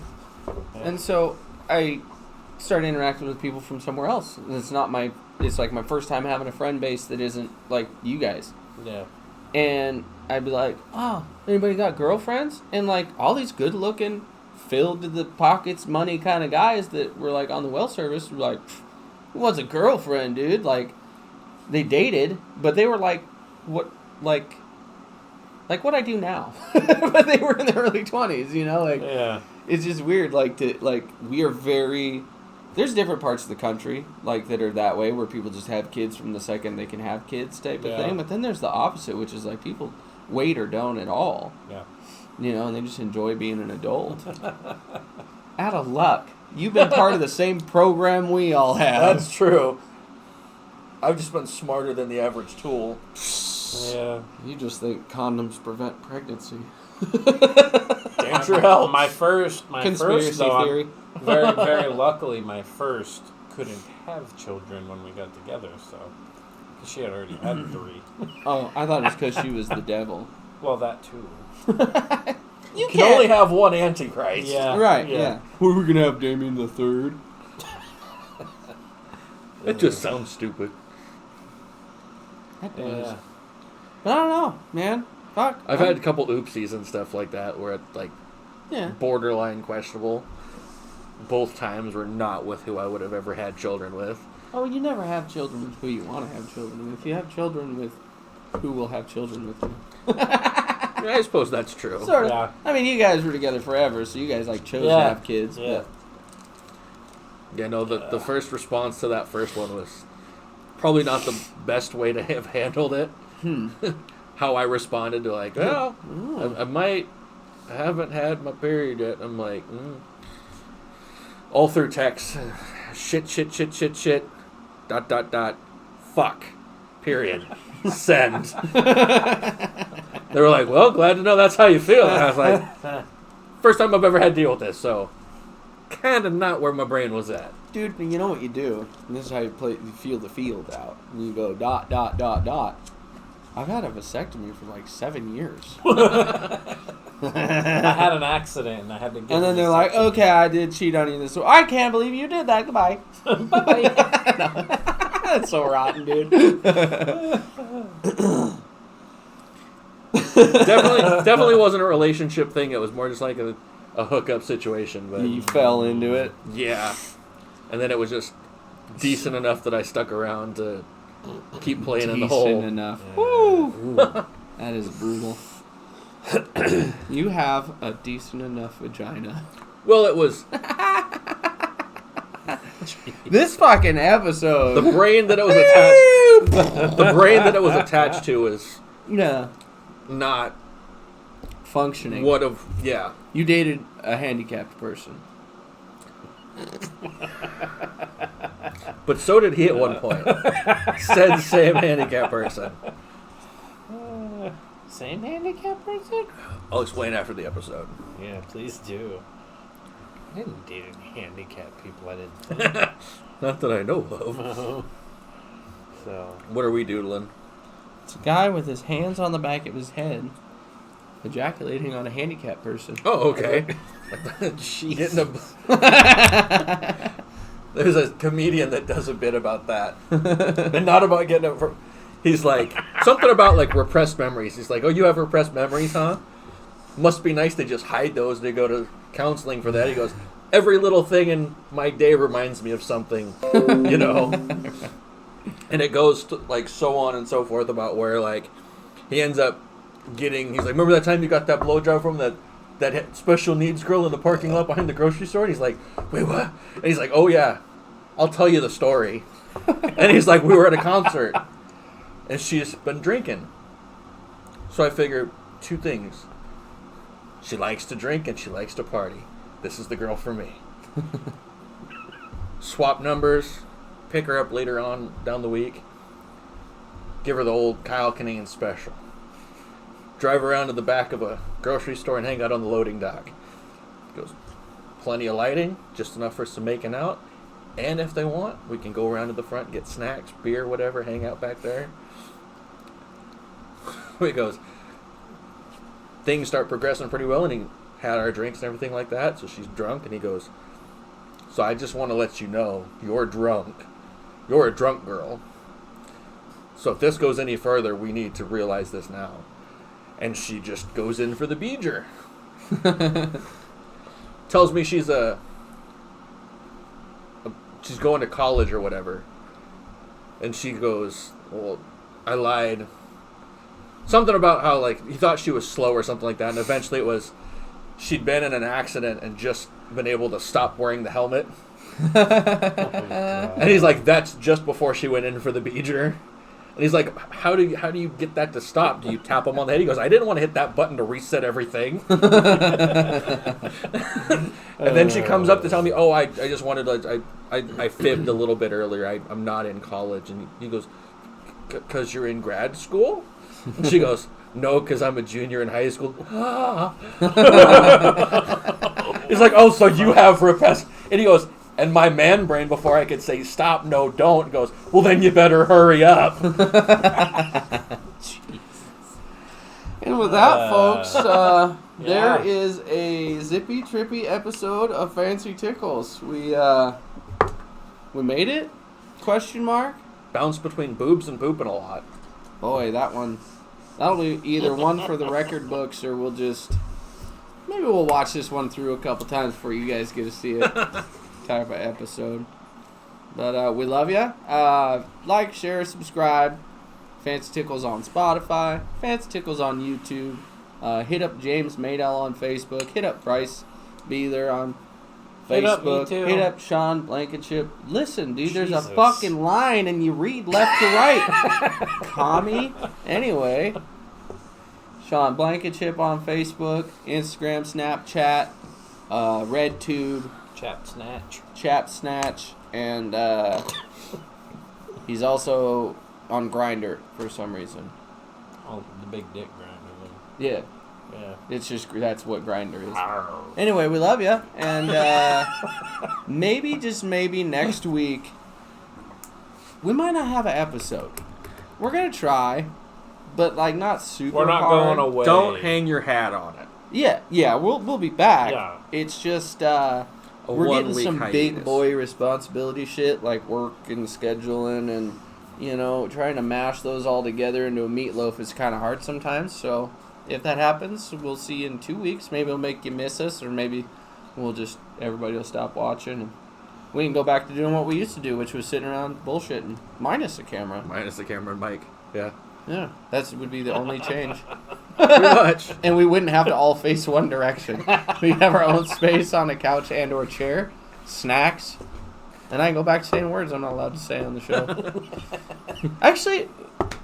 And so I started interacting with people from somewhere else. It's like my first time having a friend base that isn't like you guys. Yeah. And I'd be like, oh, anybody got girlfriends? And like all these good looking, filled to the pockets money kind of guys that were like on the well service were like, it was a girlfriend, dude. Like, they dated, but they were like, what I do now. But they were in their early 20s, you know? Like, yeah. It's just weird, we are very... There's different parts of the country, like, that are that way, where people just have kids from the second they can have kids type of thing. But then there's the opposite, which is, like, people wait or don't at all. Yeah. You know, and they just enjoy being an adult. Out of luck. You've been part of the same program we all have. That's true. I've just been smarter than the average tool. Yeah. You just think condoms prevent pregnancy. Damn sure helps. My first Conspiracy theory. Very, very luckily, my first couldn't have children when we got together, so because she had already had 3. Oh, I thought it was because she was the devil. Well, that too. You can only have one Antichrist. Yeah. Right. Yeah. We're gonna have Damien the Third. It just sounds stupid. That does. Yeah. But I don't know, man. Fuck. I've had a couple oopsies and stuff like that where it's like borderline questionable. Both times were not with who I would have ever had children with. Oh, you never have children with who you want to have children with. You have children with who will have children with you. I suppose that's true. Sort of. Yeah. I mean, you guys were together forever, so you guys like chose to have kids. Yeah. But Yeah, no, the first response to that first one was probably not the best way to have handled it. How I responded to like, well, I haven't had my period yet. I'm like, all through text. Shit. Fuck. Period. Send. They were like, well, glad to know that's how you feel. And I was like, first time I've ever had to deal with this, so kind of not where my brain was at. Dude, you know what you do? And this is how you feel the field out. And you go ... I've had a vasectomy for like 7 years. I had an accident and I had to get. And then they're like, okay, I did cheat on you this way. I can't believe you did that. Goodbye. Bye. That's so rotten, dude. definitely wasn't a relationship thing. It was more just like a hookup situation. But you fell into it. Yeah. And then it was just decent enough that I stuck around to keep playing in the hole. Decent enough. Yeah. Woo! That is brutal. You have a decent enough vagina. Well, it was This fucking episode. the brain that it was attached. The brain that it was attached to is not functioning. Yeah. You dated a handicapped person. But so did he at one point. Said same handicapped person. Same handicap person? I'll explain after the episode. Yeah, please do. I didn't date any handicapped people. I didn't. Not that I know of. So. What are we doodling? It's a guy with his hands on the back of his head, ejaculating on a handicapped person. Oh, okay. There's a comedian that does a bit about that. And not about getting it from... He's like, something about like repressed memories. He's like, oh, you have repressed memories, huh? Must be nice to just hide those. They go to counseling for that. He goes, every little thing in my day reminds me of something, you know? And it goes to, like, so on and so forth about where, like, he ends up getting... He's like, remember that time you got that blowjob from that special needs girl in the parking lot behind the grocery store? And he's like, wait, what? And he's like, oh, yeah, I'll tell you the story. And he's like, we were at a concert, and she's been drinking. So I figured 2 things. She likes to drink and she likes to party. This is the girl for me. Swap numbers, pick her up later on down the week, give her the old Kyle Kinane special. Drive around to the back of a grocery store and hang out on the loading dock. Goes, plenty of lighting, just enough for us to making out. And if they want, we can go around to the front, get snacks, beer, whatever, hang out back there. He goes, things start progressing pretty well, and he had our drinks and everything like that, so she's drunk, and he goes, so I just want to let you know, you're drunk. You're a drunk girl. So if this goes any further, we need to realize this now. And she just goes in for the beeger. Tells me she's she's going to college or whatever. And she goes, well, I lied. Something about how, like, he thought she was slow or something like that. And eventually it was, she'd been in an accident and just been able to stop wearing the helmet. And he's like, that's just before she went in for the beeger. And he's like, how do you get that to stop? Do you tap him on the head? He goes, I didn't want to hit that button to reset everything. And then she comes up to tell me, oh, I just wanted to, I fibbed a little bit earlier. I'm not in college. And he goes, because you're in grad school? And she goes, no, because I'm a junior in high school. He's like, oh, so you have repressed. And he goes, and my man brain, before I could say stop, no, don't, goes, well, then you better hurry up. And with that, folks, there is a Zippy Trippy episode of Fancy Tickles. We made it? Question mark? Bounce between boobs and pooping a lot. Boy, that'll be either one for the record books, or maybe we'll watch this one through a couple times before you guys get to see it. Type of episode. But we love you. Like, share, subscribe. Fancy Tickles on Spotify. Fancy Tickles on YouTube. Hit up James Maydell on Facebook. Hit up Bryce Beether on Facebook. Hit up Sean Blankenship. Listen, dude, there's a fucking line and you read left to right. Commie. Anyway, Sean Blankenship on Facebook, Instagram, Snapchat, RedTube. Chap snatch. and he's also on Grindr for some reason. Oh, the big dick grinder. Yeah, Yeah. it's just that's what Grindr is. Arr. Anyway, we love you, and maybe just maybe next week we might not have an episode. We're gonna try, but like not super. We're not hard. going away. Don't hang your hat on it. Yeah, we'll be back. Yeah. It's just A we're getting 1 week some hiatus. big boy responsibility shit like work and scheduling and trying to mash those all together into a meatloaf is kind of hard sometimes. So if that happens, we'll see you in 2 weeks. Maybe it'll make you miss us, or maybe everybody will stop watching and we can go back to doing what we used to do, which was sitting around bullshitting minus the camera. Minus the camera and mic. Yeah. Yeah, that would be the only change. Pretty much. And we wouldn't have to all face one direction. We'd have our own space on a couch and or chair, snacks, and I can go back to saying words I'm not allowed to say on the show. Actually,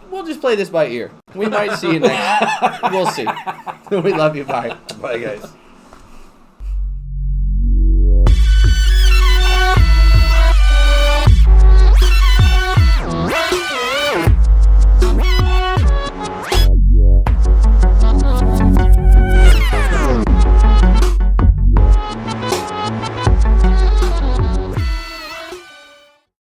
we'll just play this by ear. We might see you next. We'll see. We love you. Bye. Bye, guys.